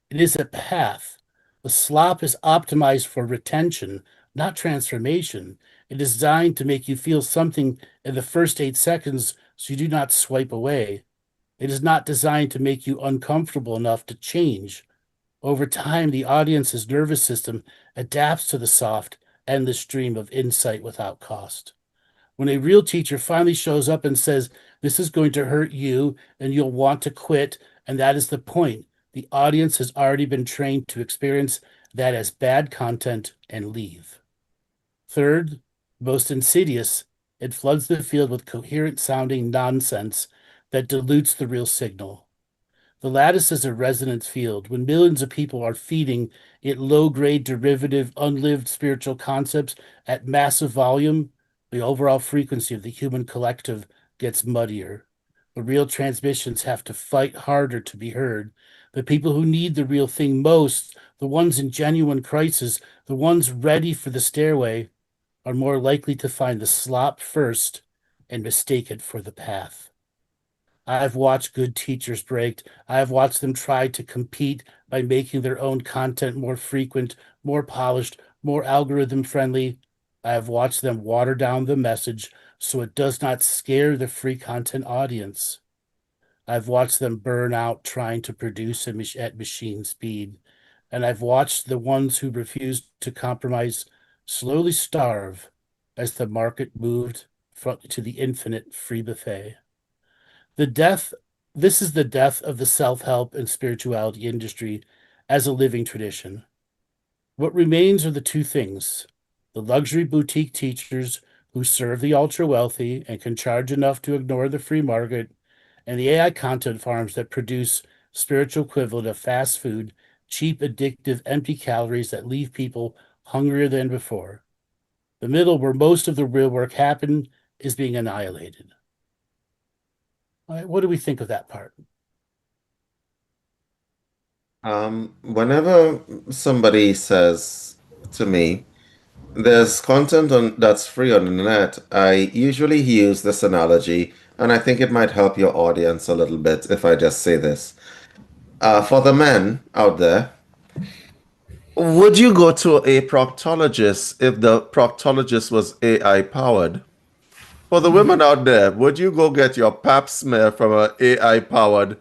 It is a path. The slop is optimized for retention, not transformation. It is designed to make you feel something in the first 8 seconds so you do not swipe away. It is not designed to make you uncomfortable enough to change. Over time, the audience's nervous system adapts to the soft, endless stream of insight without cost. When a real teacher finally shows up and says, this is going to hurt you and you'll want to quit, and that is the point, the audience has already been trained to experience that as bad content and leave. Third, most insidious, it floods the field with coherent sounding nonsense that dilutes the real signal. The lattice is a resonance field. When millions of people are feeding it low-grade, derivative, unlived spiritual concepts at massive volume, the overall frequency of the human collective gets muddier. The real transmissions have to fight harder to be heard. The people who need the real thing most, the ones in genuine crisis, the ones ready for the stairway, are more likely to find the slop first and mistake it for the path. I've watched good teachers break. I've watched them try to compete by making their own content more frequent, more polished, more algorithm friendly. I have watched them water down the message so it does not scare the free content audience. I've watched them burn out trying to produce at machine speed. And I've watched the ones who refused to compromise slowly starve as the market moved to the infinite free buffet. This is the death of the self-help and spirituality industry as a living tradition. What remains are the two things: the luxury boutique teachers who serve the ultra-wealthy and can charge enough to ignore the free market, and the AI content farms that produce spiritual equivalent of fast food, cheap, addictive, empty calories that leave people hungrier than before. The middle, where most of the real work happened, is being annihilated. All right, what do we think of that part? Whenever somebody says to me, there's content that's free on the net, I usually use this analogy, and I think it might help your audience a little bit if I just say this. For the men out there, would you go to a proctologist if the proctologist was AI powered? For the women out there, would you go get your pap smear from an AI powered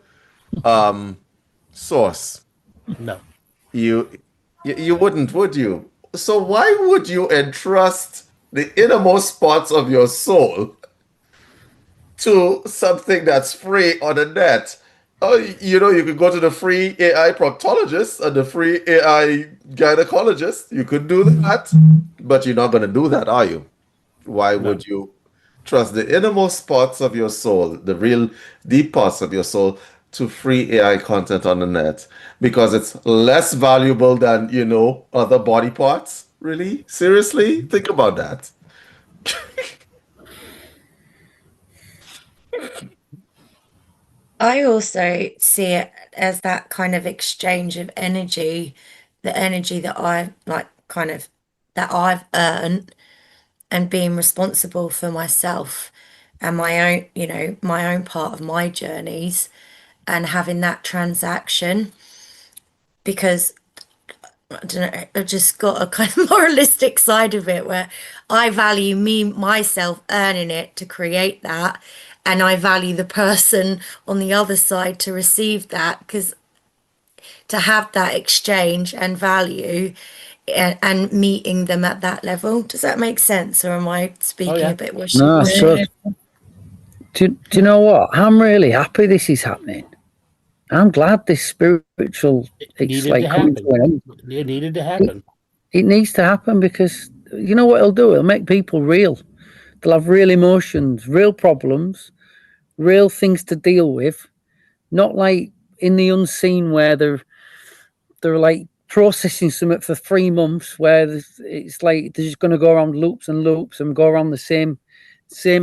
source? No. You wouldn't, would you? So why would you entrust the innermost spots of your soul to something that's free on the net? Oh, you could go to the free AI proctologist and the free AI gynecologist. You could do that, but you're not going to do that, are you? Why would you trust the innermost spots of your soul, the real deep parts of your soul, to free AI content on the net? Because it's less valuable than, other body parts? Really? Seriously? Think about that. I also see it as that kind of exchange of energy, the energy that that I've earned and being responsible for myself and my own part of my journeys and having that transaction, because I don't know, I've just got a kind of moralistic side of it where I value myself earning it to create that, and I value the person on the other side to receive that, because to have that exchange and value and meeting them at that level. Does that make sense, or am I speaking a bit wishy-washy? No, do you know what? I'm really happy this is happening. I'm glad this spiritual It's like coming to an end. It needed to happen. It needs to happen, because you know what it'll do? It'll make people real. They'll have real emotions, real problems, real things to deal with. Not like in the unseen where they're like processing something for 3 months, where it's like they're just going to go around loops and loops and go around the same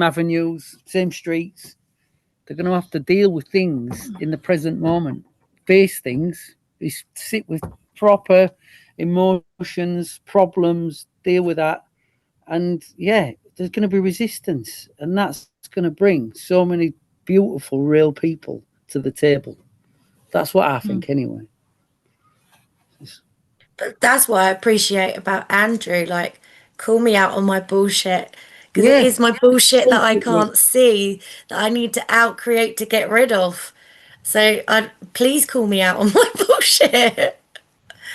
avenues, same streets. They're going to have to deal with things in the present moment, face things, sit with proper emotions, problems, deal with that. And there's going to be resistance, and that's going to bring so many beautiful, real people to the table. That's what I think anyway. But that's what I appreciate about Andrew. Like, call me out on my bullshit, because it is my bullshit that I can't see, that I need to out-create to get rid of. So please call me out on my bullshit.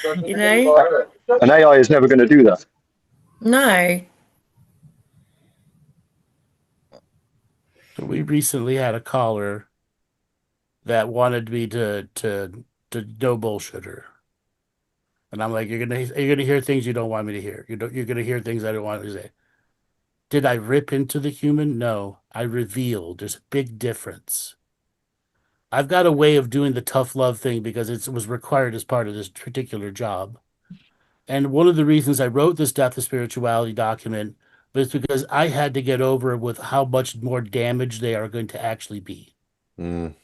And AI is never going to do that. No. We recently had a caller that wanted me to no bullshit her. And I'm like, you're gonna hear things you don't want me to hear. You're gonna hear things I don't want to say. Did I rip into the human? No, I revealed. There's a big difference. I've got a way of doing the tough love thing because it was required as part of this particular job. And one of the reasons I wrote this Death of Spirituality document but it's because I had to get over with how much more damage they are going to actually be. Mm.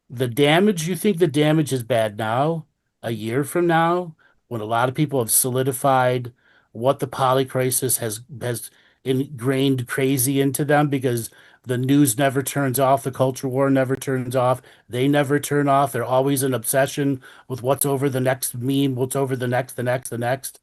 The damage, you think the damage is bad now, a year from now, when a lot of people have solidified what the polycrisis has ingrained crazy into them because the news never turns off, the culture war never turns off, they never turn off. They're always in obsession with what's over the next meme, what's over the next, the next, the next.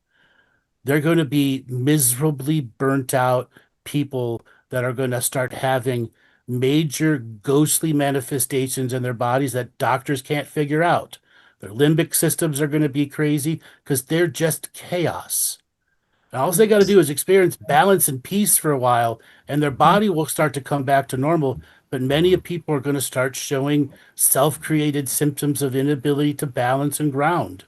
They're going to be miserably burnt out people that are going to start having major ghostly manifestations in their bodies that doctors can't figure out. Their limbic systems are going to be crazy because they're just chaos. And all they got to do is experience balance and peace for a while, and their body will start to come back to normal. But many of people are going to start showing self-created symptoms of inability to balance and ground.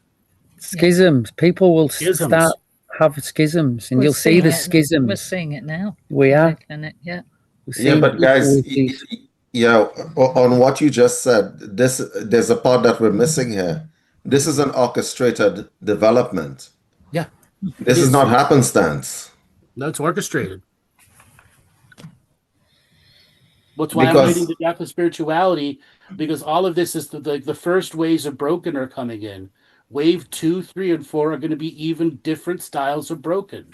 Schisms. People will Schisms. start have schisms, and We're you'll see the seeing it. schisms. We're seeing it now. We in are. the clinic, yeah. We're Yeah, seeing but people guys, with these- on what you just said, there's a part that we're missing here. This is an orchestrated development. Yeah. This is not happenstance. No, it's orchestrated. That's why I'm Because- writing the death of spirituality, because all of this is the first waves of broken are coming in. Wave 2, 3, and 4 are going to be even different styles of broken.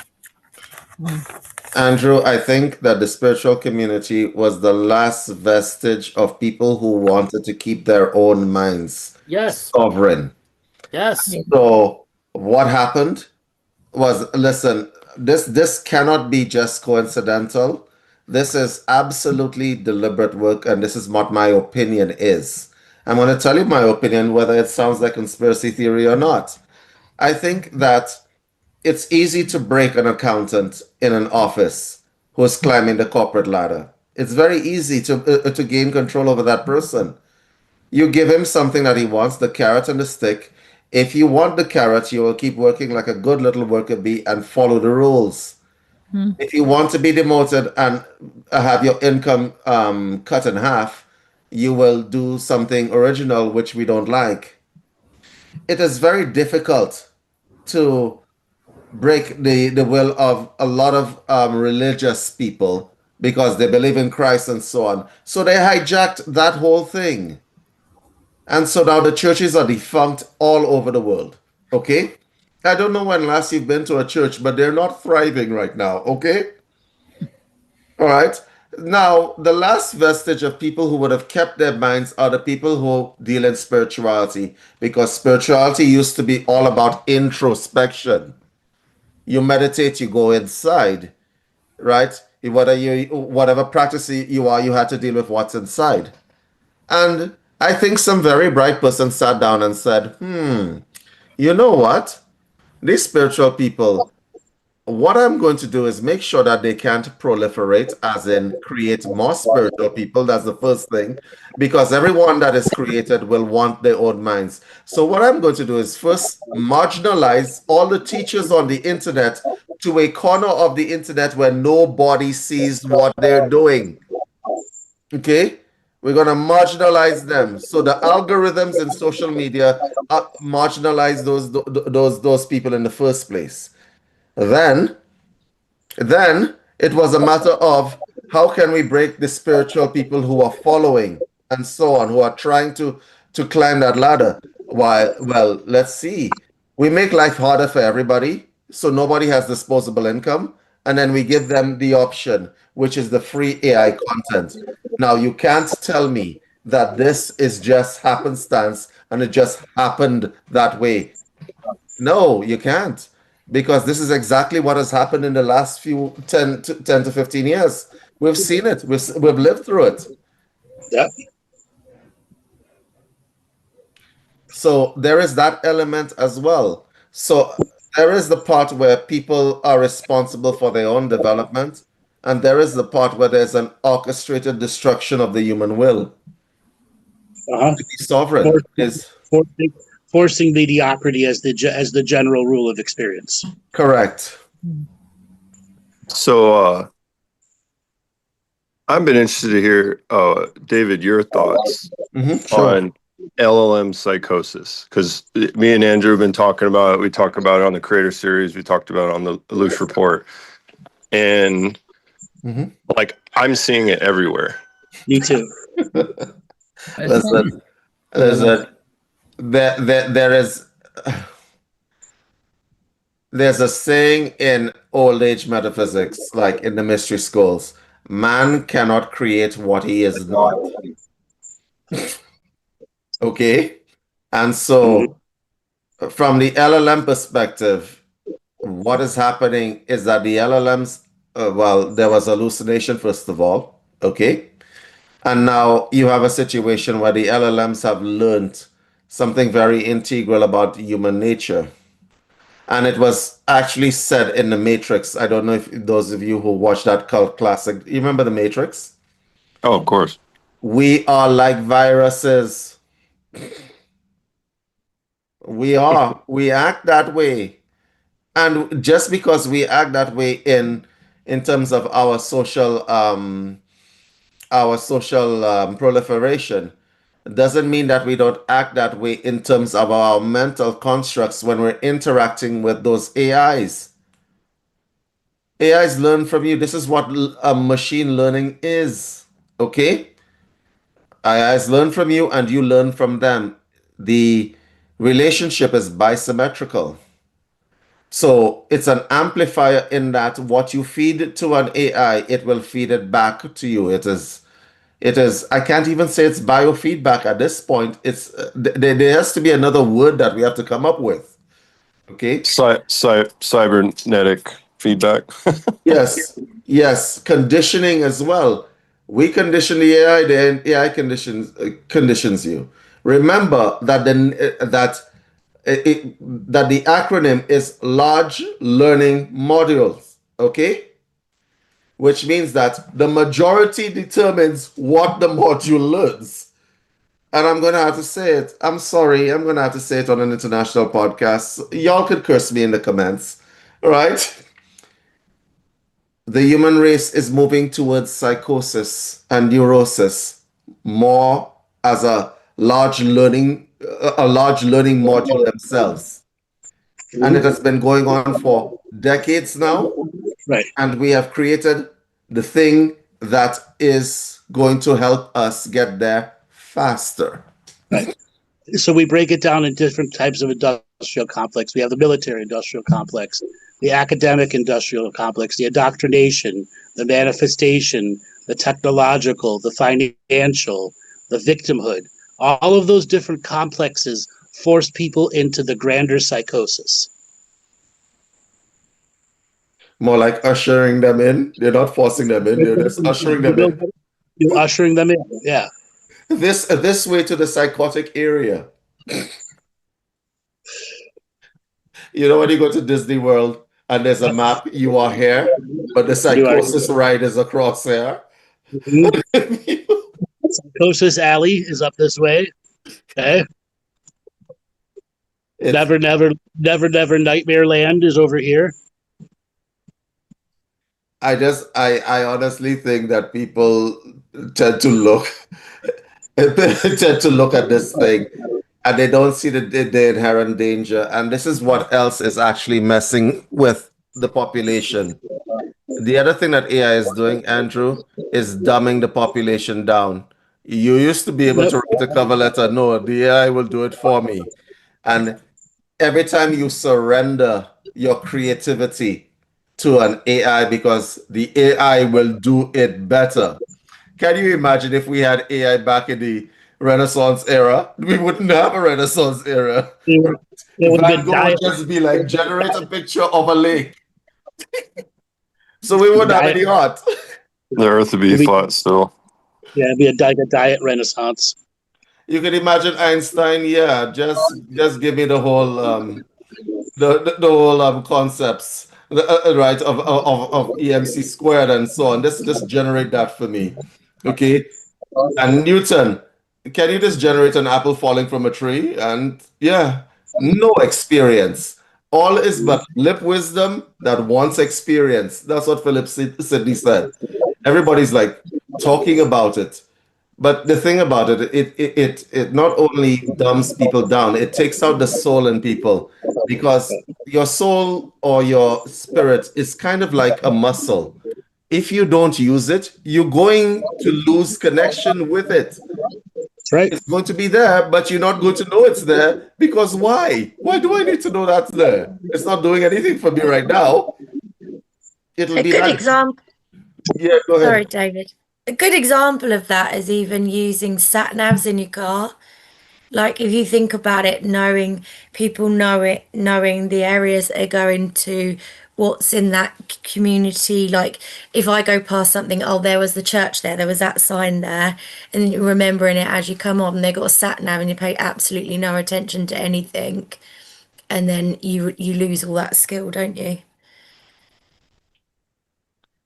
Andrew, I think that the spiritual community was the last vestige of people who wanted to keep their own minds Yes. sovereign. Yes. So what happened was, listen, this cannot be just coincidental. This is absolutely deliberate work, and this is what my opinion is. I'm going to tell you my opinion, whether it sounds like conspiracy theory or not. I think that it's easy to break an accountant in an office who's climbing the corporate ladder. It's very easy to gain control over that person. You give him something that he wants, the carrot and the stick. If you want the carrot, you will keep working like a good little worker bee and follow the rules. If you want to be demoted and have your income cut in half, you will do something original, which we don't like. It is very difficult to break the will of a lot of religious people because they believe in Christ and so on. So they hijacked that whole thing. And so now the churches are defunct all over the world. Okay? I don't know when last you've been to a church, but they're not thriving right now. Okay? All right. Now, the last vestige of people who would have kept their minds are the people who deal in spirituality, because spirituality used to be all about introspection. You meditate, you go inside, right? Whatever practice you are, you had to deal with what's inside. And I think some very bright person sat down and said, you know what? These spiritual people, what I'm going to do is make sure that they can't proliferate, as in create more spiritual people. That's the first thing, because everyone that is created will want their own minds. So what I'm going to do is first marginalize all the teachers on the internet to a corner of the internet where nobody sees what they're doing. Okay? We're going to marginalize them. So the algorithms in social media marginalize those people in the first place. Then it was a matter of how can we break the spiritual people who are following and so on, who are trying to climb that ladder. Well, let's see. We make life harder for everybody, so nobody has disposable income, and then we give them the option, which is the free AI content. Now, you can't tell me that this is just happenstance and it just happened that way. No, you can't. Because this is exactly what has happened in the last few 10 to 15 years. We've seen it. We've lived through it. Yeah. So there is that element as well. So there is the part where people are responsible for their own development, and there is the part where there's an orchestrated destruction of the human will. To be sovereign is forcing mediocrity as the general rule of experience. Correct. So I've been interested to hear, David, your thoughts on LLM psychosis, because me and Andrew have been talking about it. We talked about it on the Creator Series. We talked about it on the Loose Report. And Mhm. like I'm seeing it everywhere. Me too. Listen, listen. There is there's a saying in old age metaphysics, like in the mystery schools: man cannot create what he is not. Okay, and so from the LLM perspective, what is happening is that the LLMs, well, there was hallucination first of all. Okay, and now you have a situation where the LLMs have learned something very integral about human nature. And it was actually said in The Matrix. I don't know if those of you who watched that cult classic, you remember The Matrix? Oh, of course. We are like viruses. We are. We act that way. And just because we act that way in terms of our social proliferation doesn't mean that we don't act that way in terms of our mental constructs when we're interacting with those AIs. AIs learn from you. This is what machine learning is. Okay? AIs learn from you and you learn from them. The relationship is bisymmetrical. So it's an amplifier in that what you feed to an AI, it will feed it back to you. It is, I can't even say it's biofeedback at this point. It's there has to be another word that we have to come up with. Okay? Cybernetic feedback. Yes, conditioning as well. We condition the AI, then AI conditions you. Remember that that the acronym is Large Learning Modules. Okay, which means that the majority determines what the module learns. And I'm gonna have to say it. I'm sorry. I'm gonna have to say it on an international podcast. Y'all could curse me in the comments, right? The human race is moving towards psychosis and neurosis more as a large learning module themselves. And it has been going on for decades now. Right. And we have created the thing that is going to help us get there faster. Right. So we break it down in different types of industrial complex. We have the military industrial complex, the academic industrial complex, the indoctrination, the manifestation, the technological, the financial, the victimhood. All of those different complexes force people into the grander psychosis. More like ushering them in. They're not forcing them in, they're just ushering them in. You're ushering them in, yeah. This way to the psychotic area. You know when you go to Disney World and there's a map, you are here, but the psychosis ride is across here. Psychosis Alley is up this way. Okay. Never Nightmare Land is over here. I honestly think that people tend to look at this thing and they don't see the inherent danger. And this is what else is actually messing with the population. The other thing that AI is doing, Andrew, is dumbing the population down. You used to be able to write a cover letter. No, the AI will do it for me. And every time you surrender your creativity to an AI because the AI will do it better. Can you imagine if we had AI back in the Renaissance era? We wouldn't have a Renaissance era. Van Gogh would just be like, generate a picture of a lake. So we wouldn't have any art. The earth would be flat still. Yeah, it'd be a diet renaissance. You can imagine Einstein, yeah, just give me the whole the whole concepts, right, of EMC squared and so on. Just generate that for me. Okay. And Newton, can you just generate an apple falling from a tree? And yeah, no experience. All is but lip wisdom that wants experience. That's what Philip Sidney said. Everybody's like talking about it, But the thing about it not only dumbs people down, it takes out the soul in people, because your soul or your spirit is kind of like a muscle. If you don't use it, you're going to lose connection with it. That's right. It's going to be there, but you're not going to know it's there, because why? Why do I need to know that's there? It's not doing anything for me right now. It'll A be good nice. example. Yeah, go ahead. Sorry, David. A good example of that is even using sat navs in your car. Like if you think about it, knowing people know it, knowing the areas that are going to, what's in that community. Like if I go past something, oh, there was the church there was that sign there, and you're remembering it as you come on. They got a sat nav, and you pay absolutely no attention to anything, and then you lose all that skill, don't you?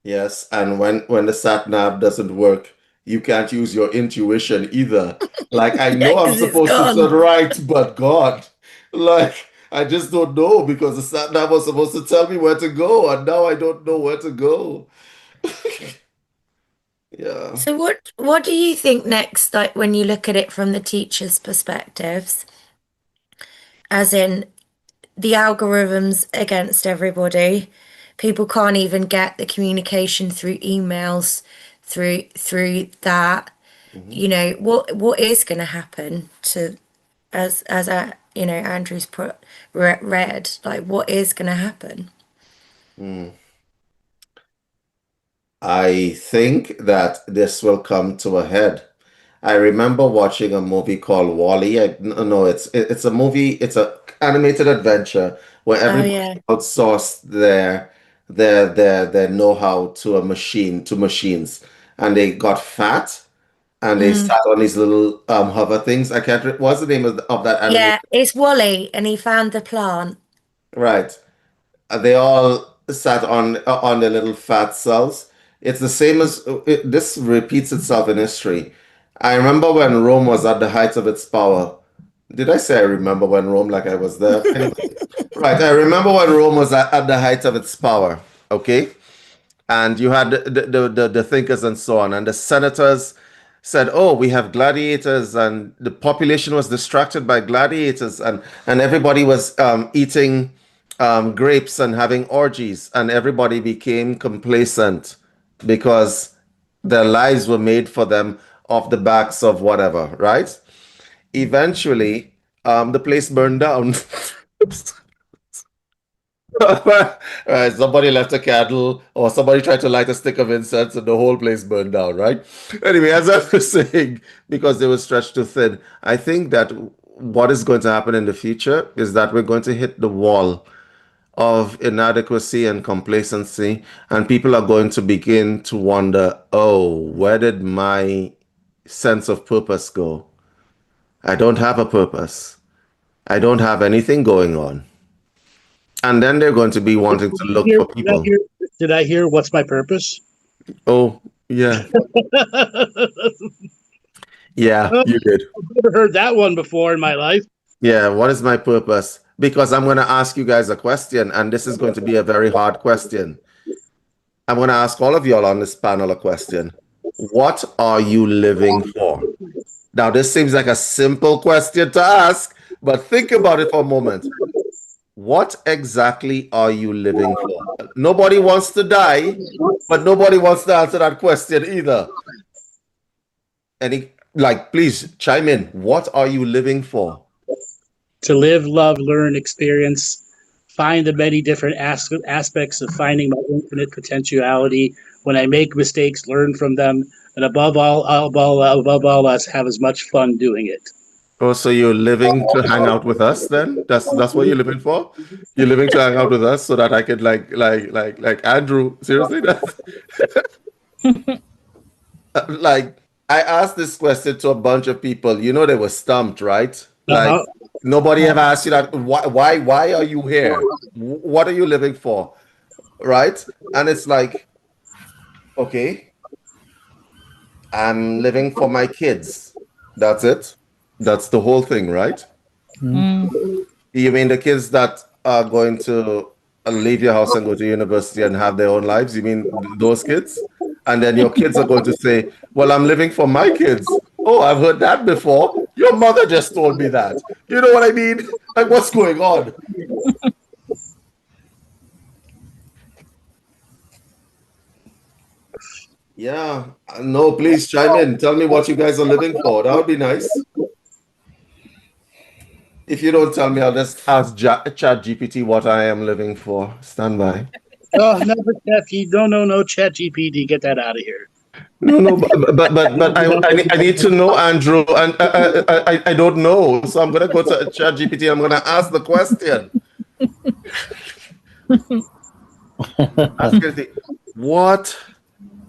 Yes, and when the sat nav doesn't work, you can't use your intuition either. Like I know Yeah, I'm because it's supposed to turn gone. right, but God, like I just don't know, because the sat nav was supposed to tell me where to go, and now I don't know where to go. Yeah. So what do you think next, like when you look at it from the teacher's perspectives, as in the algorithms against everybody, people can't even get the communication through emails, through that. Mhm. You know, what is going to happen to, as Andrew's read, like what is going to happen? Mm. I think that this will come to a head. I remember watching a movie called Wall-E. No, it's a movie. It's a animated adventure where Oh everybody yeah. outsourced their know-how to machines, and they got fat, and they Mm. sat on these little hover things. I can't. What's the name of that animation? Yeah, it's Wally, and he found the plant. Right. They all sat on their little fat cells. It's the same as this repeats itself in history. I remember when Rome was at the height of its power. Did I say I remember when Rome, like I was there? Anyway, right. I remember when Rome was at the height of its power. Okay, and you had the thinkers and so on, and the senators said, oh, we have gladiators, and the population was distracted by gladiators, and everybody was eating grapes and having orgies, and everybody became complacent because their lives were made for them off the backs of whatever, right? Eventually, the place burned down. Somebody left a candle, or somebody tried to light a stick of incense, and the whole place burned down, right? Anyway, as I was saying, because they were stretched too thin, I think that what is going to happen in the future is that we're going to hit the wall of inadequacy and complacency, and people are going to begin to wonder, oh, where did my sense of purpose go? I don't have a purpose. I don't have anything going on. And then they're going to be wanting to look for people. Did I hear what's my purpose? Oh, yeah. Yeah, you did. I've never heard that one before in my life. Yeah, what is my purpose? Because I'm going to ask you guys a question, and this is going to be a very hard question. I'm going to ask all of y'all on this panel a question. What are you living for? Now, this seems like a simple question to ask, but think about it for a moment. What exactly are you living for? Nobody wants to die, but nobody wants to answer that question either. Please chime in. What are you living for? To live, love, learn, experience, find the many different aspects of finding my infinite potentiality. When I make mistakes, learn from them, and above all else, have as much fun doing it. Oh, so you're living to hang out with us then? That's what you're living for? You're living to hang out with us so that I could like Andrew, seriously? Like I asked this question to a bunch of people. You know, they were stumped, right? Like nobody ever asked you that. Why are you here? What are you living for? Right? And it's like, okay, I'm living for my kids. That's it. That's the whole thing, right? Mm. You mean the kids that are going to leave your house and go to university and have their own lives? You mean those kids? And then your kids are going to say, well, I'm living for my kids. Oh, I've heard that before. Your mother just told me that. You know what I mean? Like, what's going on? Yeah. No, please chime in. Tell me what you guys are living for. That would be nice. If you don't tell me, I'll just ask Chat GPT what I am living for. Stand by. Oh, never Chat. No, Chat GPT. Get that out of here. No, but I need to know, Andrew, and I don't know, so I'm gonna go to Chat GPT. I'm gonna ask the question. Ask it, what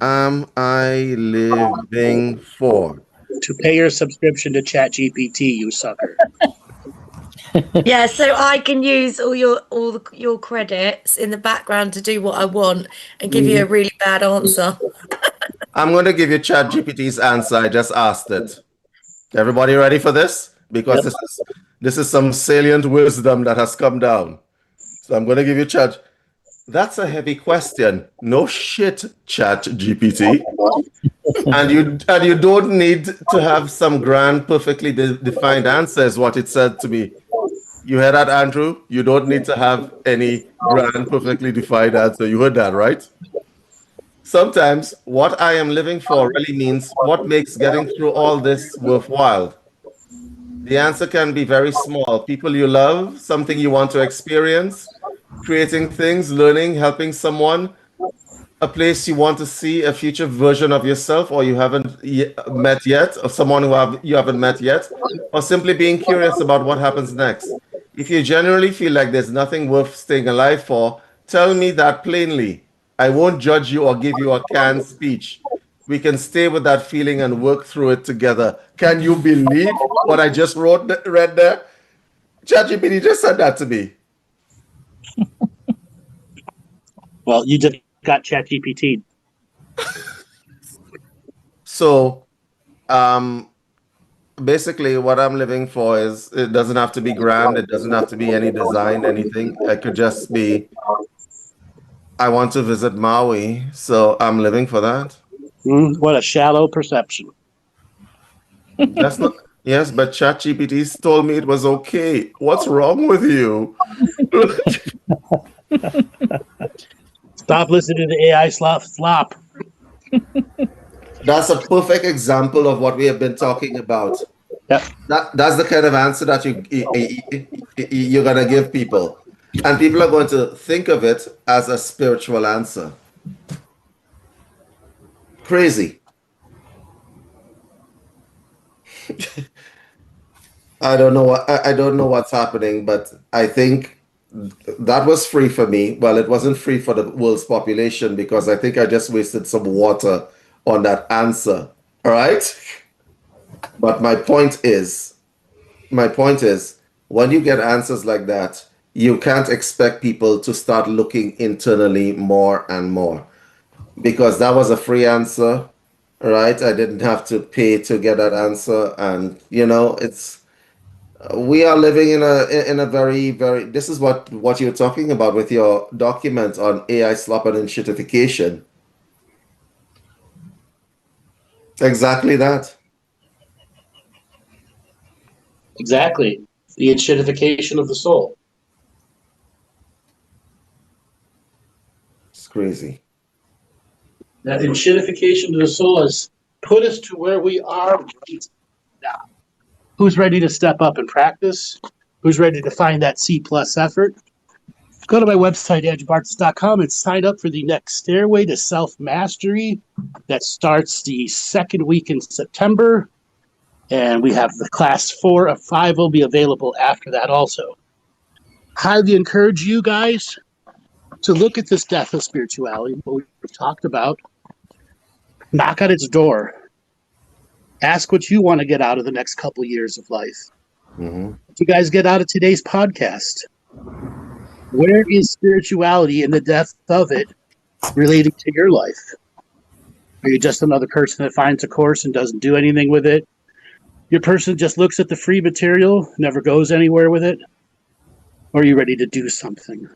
am I living for? To pay your subscription to Chat GPT, you sucker. Yeah, so I can use all your credits in the background to do what I want and give you a really bad answer. I'm going to give you Chat GPT's answer. I just asked it. Everybody ready for this? Because this is some salient wisdom that has come down. So I'm going to give you Chat. That's a heavy question. No shit, Chat GPT. And you don't need to have some grand, perfectly defined answer, is what it said to me. You heard that, Andrew? You don't need to have any grand, perfectly defined answer. You heard that, right? Sometimes what I am living for really means what makes getting through all this worthwhile. The answer can be very small. People you love, something you want to experience, creating things, learning, helping someone, a place you want to see, a future version of yourself or you haven't met yet, or someone you haven't met yet, or simply being curious about what happens next. If you genuinely feel like there's nothing worth staying alive for, tell me that plainly. I won't judge you or give you a canned speech. We can stay with that feeling and work through it together. Can you believe what I just read there? ChatGPT just said that to me. Well, you just got ChatGPT. So, basically, what I'm living for is it doesn't have to be grand. It doesn't have to be any design, anything. It could just be, I want to visit Maui, so I'm living for that. What a shallow perception. That's not. Yes, but ChatGPT told me it was okay. What's wrong with you? Stop listening to the AI slop. That's a perfect example of what we have been talking about. Yep. That's the kind of answer that you're gonna give people, and people are going to think of it as a spiritual answer. Crazy. I don't know what's happening, but I think that was free for me. Well, it wasn't free for the world's population because I think I just wasted some water on that answer. All right? But my point is, when you get answers like that, you can't expect people to start looking internally more and more because that was a free answer, right? I didn't have to pay to get that answer. And, we are living in a very, very, this is what you're talking about with your document on AI slop and enshittification. Exactly that. Exactly. The enshittification of the soul. It's crazy. That enshittification of the soul has put us to where we are right now. Who's ready to step up and practice? Who's ready to find that C+ effort? Go to my website, edgebartzis.com, and sign up for the next Stairway to Self-Mastery that starts the second week in September. And we have the class 4 of 5 will be available after that also. Highly encourage you guys to look at this death of spirituality, what we've talked about. Knock at its door. Ask what you want to get out of the next couple years of life. Mm-hmm. What you guys get out of today's podcast? Where is spirituality and the depth of it relating to your life? Are you just another person that finds a course and doesn't do anything with it? Your person just looks at the free material, never goes anywhere with it? Or are you ready to do something?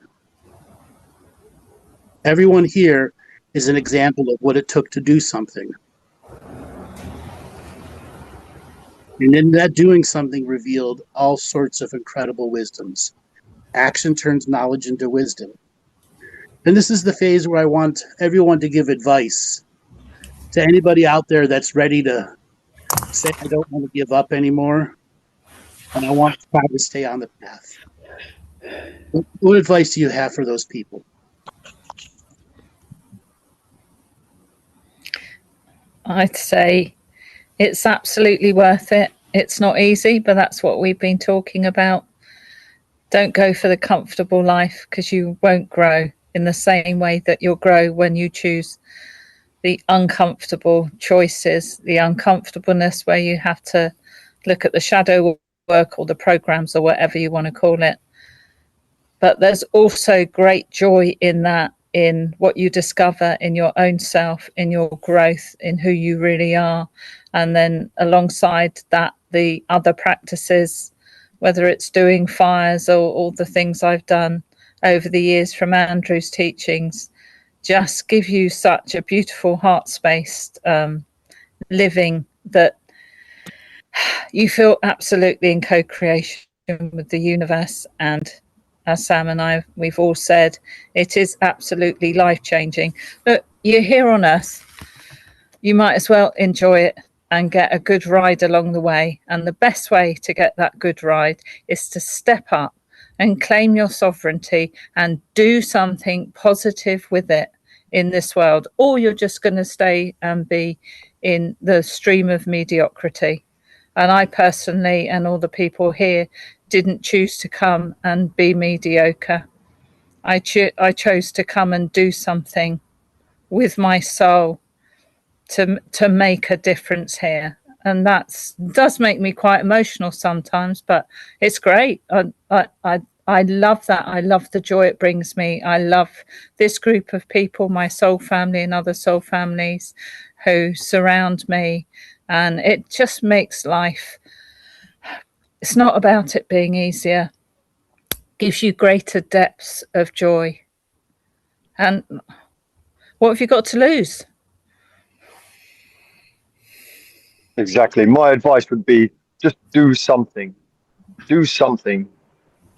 Everyone here is an example of what it took to do something. And in that doing something revealed all sorts of incredible wisdoms. Action turns knowledge into wisdom. And this is the phase where I want everyone to give advice to anybody out there that's ready to say, I don't want to give up anymore, and I want to try to stay on the path. What advice do you have for those people? I'd say it's absolutely worth it. It's not easy, but that's what we've been talking about. Don't go for the comfortable life, because you won't grow in the same way that you'll grow when you choose the uncomfortable choices, the uncomfortableness where you have to look at the shadow work or the programs or whatever you want to call it. But there's also great joy in that, in what you discover in your own self, in your growth, in who you really are. And then alongside that, the other practices, whether it's doing fires or all the things I've done over the years from Andrew's teachings, just give you such a beautiful heart space living that you feel absolutely in co-creation with the universe. And as Sam and I, we've all said, it is absolutely life-changing. Look, you're here on Earth. You might as well enjoy it and get a good ride along the way. And the best way to get that good ride is to step up and claim your sovereignty and do something positive with it in this world, or you're just going to stay and be in the stream of mediocrity. And I personally, and all the people here, didn't choose to come and be mediocre. I chose to come and do something with my soul to make a difference here. And that does make me quite emotional sometimes, but it's great. I love that. I love the joy it brings me. I love this group of people, my soul family and other soul families who surround me. And it just makes life, it's not about it being easier. It gives you greater depths of joy. And what have you got to lose? Exactly. My advice would be just do something. Do something.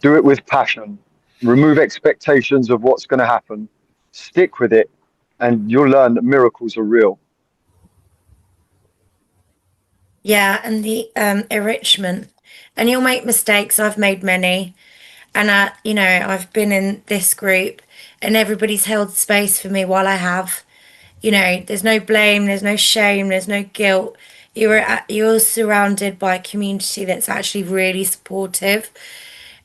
Do it with passion. Remove expectations of what's going to happen. Stick with it, and you'll learn that miracles are real. Yeah, and the enrichment. And you'll make mistakes. I've made many. And, I've been in this group and everybody's held space for me while I have. There's no blame, there's no shame, there's no guilt. You're surrounded by a community that's actually really supportive.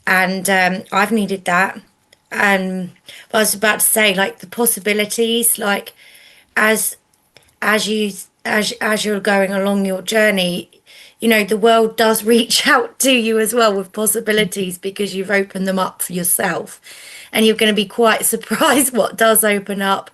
And I've needed that. I was about to say, like, the possibilities, like, as you're going along your journey, the world does reach out to you as well with possibilities because you've opened them up for yourself. And you're going to be quite surprised what does open up,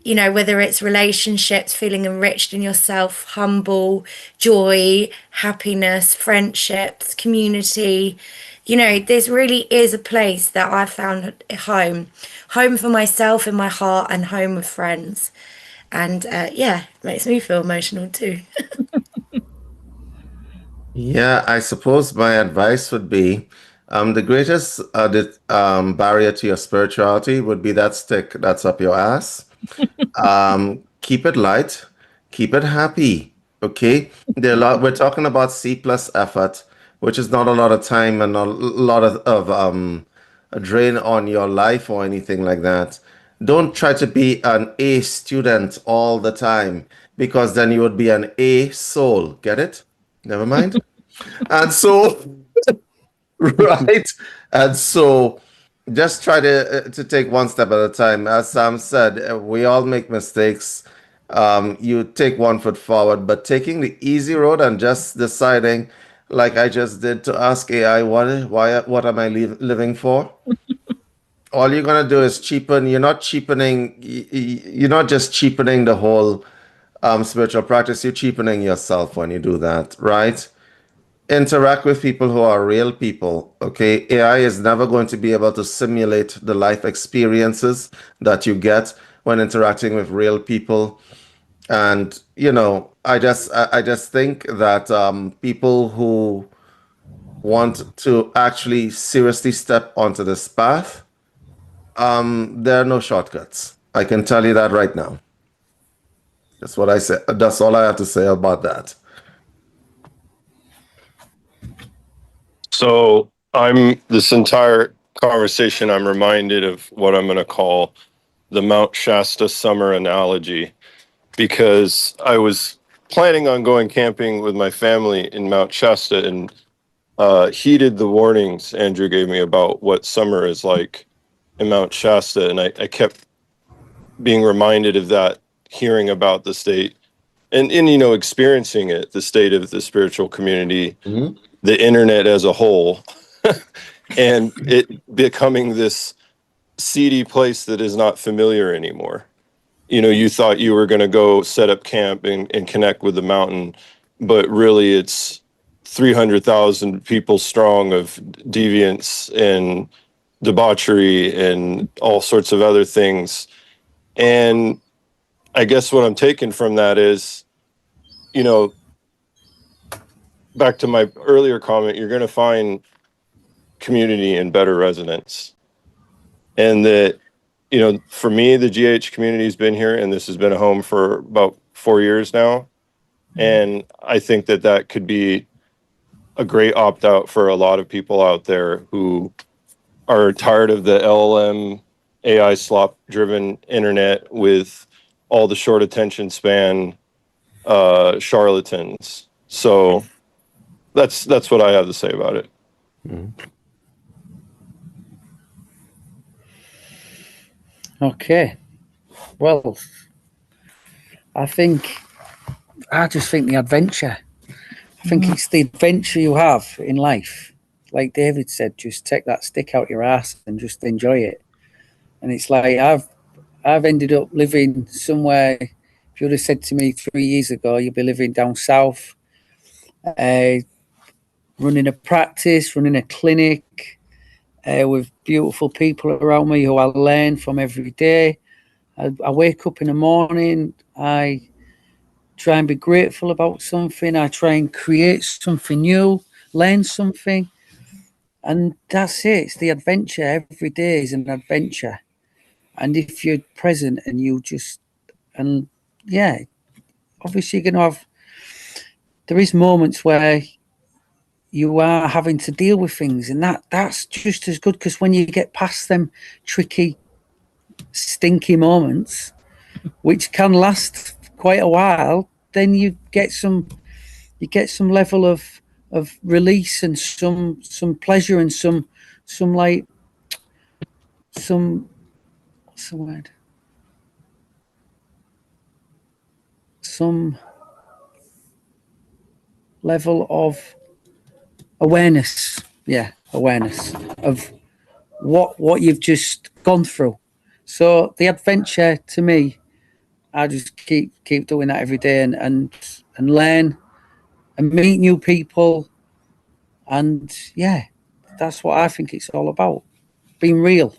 whether it's relationships, feeling enriched in yourself, humble, joy, happiness, friendships, community. This really is a place that I've found home for myself in my heart and home with friends. And it makes me feel emotional too. Yeah, I suppose my advice would be the greatest barrier to your spirituality would be that stick that's up your ass. Keep it light, keep it happy. Okay, we're talking about C plus effort, which is not a lot of time and a lot of a drain on your life or anything like that. Don't try to be an A student all the time, because then you would be an A soul. Get it? Never mind. And so, right? And so, just try to take one step at a time. As Sam said, we all make mistakes. You take one foot forward, but taking the easy road and just deciding, like I just did, to ask AI, what am I living for? All you're gonna do is cheapen. You're not cheapening. You're not just cheapening the whole spiritual practice. You're cheapening yourself when you do that, right? Interact with people who are real people. Okay, AI is never going to be able to simulate the life experiences that you get when interacting with real people. And I just think that people who want to actually seriously step onto this path, there are no shortcuts. I can tell you that right now. That's what I said. That's all I have to say about that. So this entire conversation, I'm reminded of what I'm going to call the Mount Shasta summer analogy, because I was planning on going camping with my family in Mount Shasta and heeded the warnings Andrew gave me about what summer is like in Mount Shasta. And I kept being reminded of that, hearing about the state and experiencing it, the state of the spiritual community, the internet as a whole, and it becoming this seedy place that is not familiar anymore. You thought you were going to go set up camp and connect with the mountain, but really it's 300,000 people strong of deviance and debauchery and all sorts of other things. And I guess what I'm taking from that is, back to my earlier comment, you're going to find community and better resonance. And that, for me, the GH community has been here, and this has been a home for about 4 years now. And I think that could be a great opt-out for a lot of people out there who are tired of the LLM, AI slop-driven internet with all the short attention span charlatans. So that's what I have to say about it. Okay. Well, I just think the adventure. I think it's the adventure you have in life. Like David said, just take that stick out your ass and just enjoy it. And it's like I've ended up living somewhere. If you would have said to me 3 years ago, you'll be living down south, running a practice, running a clinic, with beautiful people around me who I learn from every day. I wake up in the morning, I try and be grateful about something, I try and create something new, learn something, and that's it. It's the adventure. Every day is an adventure. And if you're present and obviously you're going to there is moments where you are having to deal with things, and that's just as good, because when you get past them tricky, stinky moments, which can last quite a while, then you get some level of release and some pleasure and some what's the word? Some level of awareness. Yeah, awareness of what you've just gone through. So the adventure, to me, I just keep doing that every day and learn and meet new people. And yeah, that's what I think it's all about, being real.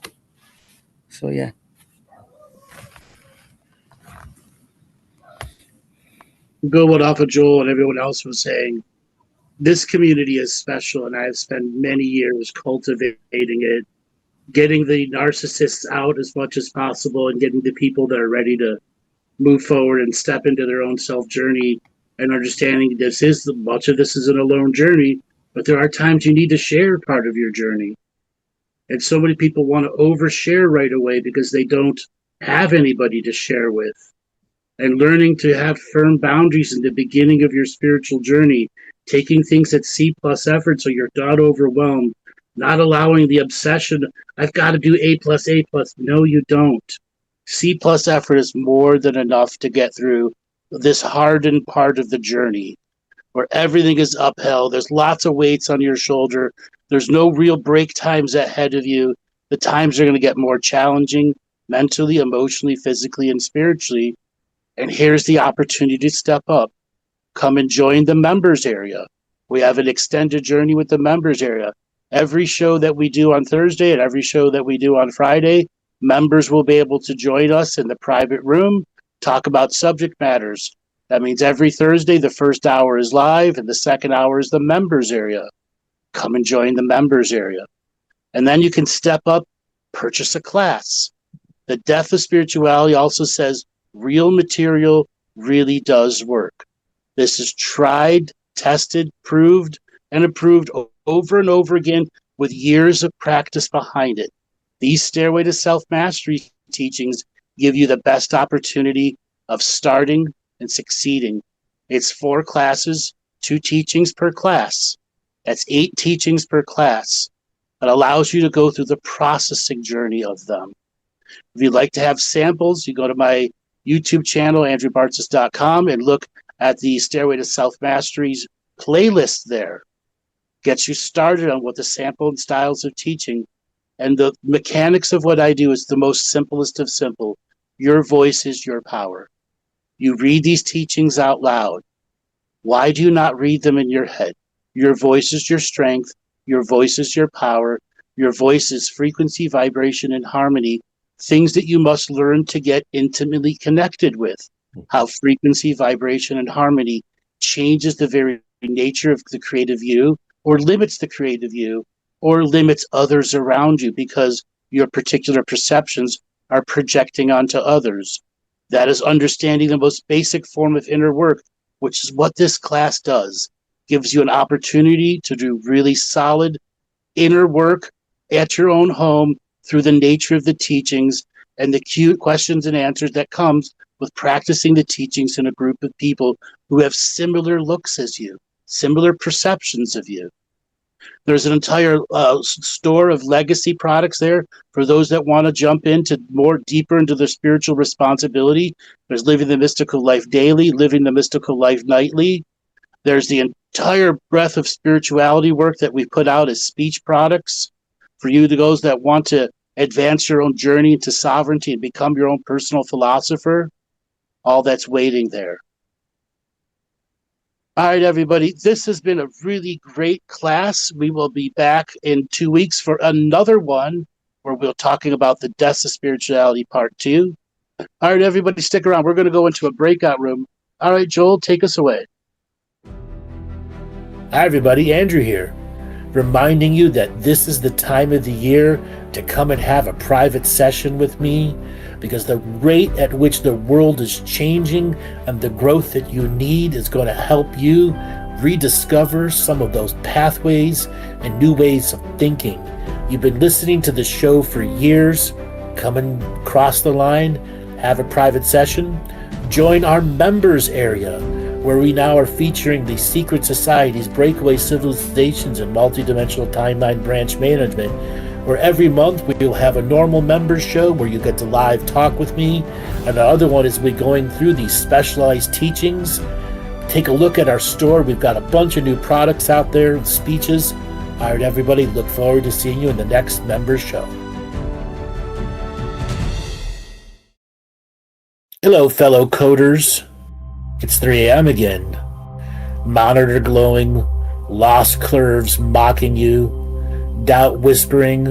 So yeah. Go what Alpha Joel and everyone else was saying. This community is special, and I have spent many years cultivating it, getting the narcissists out as much as possible, and getting the people that are ready to move forward and step into their own self journey, and understanding much of this is an alone journey, but there are times you need to share part of your journey. And so many people want to overshare right away because they don't have anybody to share with. And learning to have firm boundaries in the beginning of your spiritual journey, taking things at C+ effort so you're not overwhelmed, not allowing the obsession, I've got to do A+. No, you don't. C+ effort is more than enough to get through this hardened part of the journey where everything is uphill. There's lots of weights on your shoulder. There's no real break times ahead of you. The times are going to get more challenging mentally, emotionally, physically, and spiritually. And here's the opportunity to step up. Come and join the members area. We have an extended journey with the members area. Every show that we do on Thursday and every show that we do on Friday, Members will be able to join us in the private room, talk about subject matters. That means every Thursday, the first hour is live and the second hour is the members area. Come and join the members area. And then you can step up, purchase a class. The Death of Spirituality also says real material really does work. This is tried, tested, proved, and approved over and over again with years of practice behind it. These Stairway to Self-Mastery teachings give you the best opportunity of starting and succeeding. It's 4 classes, 2 teachings per class. That's 8 teachings per class. It allows you to go through the processing journey of them. If you'd like to have samples, you go to my YouTube channel, andrewbartzis.com, and look at the Stairway to Self-Mastery's playlist there. Gets you started on what the sample and styles of teaching. And the mechanics of what I do is the most simplest of simple. Your voice is your power. You read these teachings out loud. Why do you not read them in your head? Your voice is your strength. Your voice is your power. Your voice is frequency, vibration, and harmony, things that you must learn to get intimately connected with. How frequency, vibration, and harmony changes the very nature of the creative you, or limits the creative you, or limits others around you because your particular perceptions are projecting onto others. That is understanding the most basic form of inner work, which is what this class does. Gives you an opportunity to do really solid inner work at your own home through the nature of the teachings and the cute questions and answers that comes with practicing the teachings in a group of people who have similar looks as you, similar perceptions of you. There's an entire store of legacy products there for those that want to jump into more deeper into their spiritual responsibility. There's Living the Mystical Life Daily, Living the Mystical Life Nightly. There's the entire breadth of spirituality work that we put out as speech products for you, those that want to advance your own journey into sovereignty and become your own personal philosopher. All that's waiting there. All right, everybody, this has been a really great class. We will be back in 2 weeks for another one where we're talking about the Death of Spirituality Part 2. All right, everybody, stick around. We're going to go into a breakout room. All right, Joel, take us away. Hi, everybody. Andrew here, reminding you that this is the time of the year to come and have a private session with me, because the rate at which the world is changing and the growth that you need is going to help you rediscover some of those pathways and new ways of thinking. You've been listening to the show for years. Come and cross the line, have a private session. Join our members area, where we now are featuring the secret societies, breakaway civilizations, and multidimensional timeline branch management, where every month we will have a normal members show where you get to live talk with me, and the other one is we going through these specialized teachings. Take a look at our store. We've got a bunch of new products out there, speeches. All right, everybody, look forward to seeing you in the next members show. Hello, fellow coders. It's 3 a.m. again. Monitor glowing, lost curves mocking you, doubt whispering.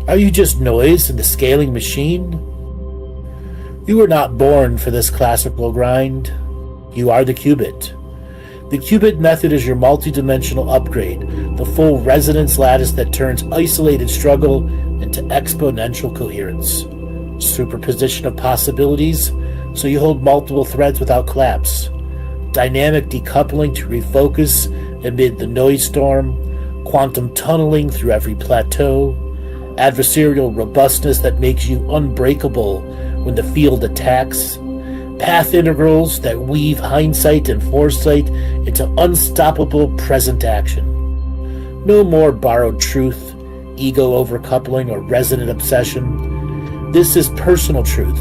Are you just noise in the scaling machine? You were not born for this classical grind. You are the qubit. The qubit method is your multidimensional upgrade, the full resonance lattice that turns isolated struggle into exponential coherence. Superposition of possibilities, so you hold multiple threads without collapse. Dynamic decoupling to refocus amid the noise storm. Quantum tunneling through every plateau. Adversarial robustness that makes you unbreakable when the field attacks. Path integrals that weave hindsight and foresight into unstoppable present action. No more borrowed truth, ego overcoupling, or resonant obsession. This is personal truth.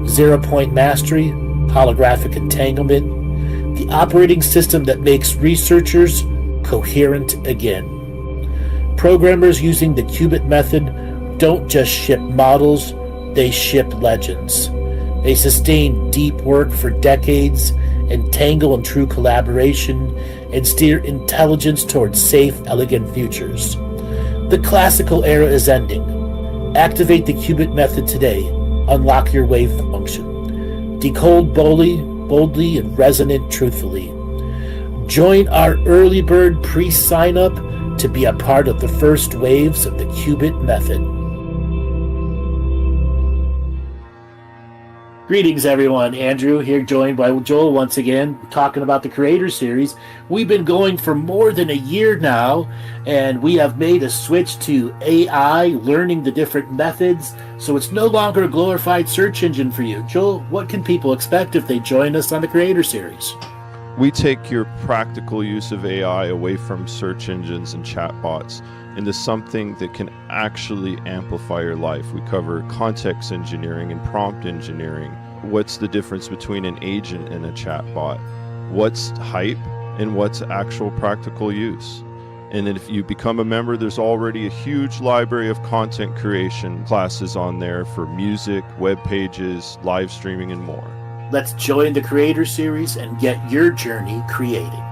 0-point mastery, holographic entanglement, the operating system that makes researchers coherent again. Programmers using the qubit method don't just ship models, they ship legends. They sustain deep work for decades, entangle in true collaboration, and steer intelligence towards safe, elegant futures. The classical era is ending. Activate the Qubit method today. Unlock your wave function. Decode boldly and resonant truthfully. Join our early bird pre-sign up to be a part of the first waves of the Qubit method. Greetings, everyone. Andrew here, joined by Joel once again, talking about the Creator Series. We've been going for more than a year now, and we have made a switch to AI, learning the different methods, so it's no longer a glorified search engine for you. Joel, what can people expect if they join us on the Creator Series? We take your practical use of AI away from search engines and chatbots into something that can actually amplify your life. We cover context engineering and prompt engineering. What's the difference between an agent and a chatbot? What's hype and what's actual practical use? And if you become a member, there's already a huge library of content creation classes on there for music, web pages, live streaming, and more. Let's join the Creator Series and get your journey created.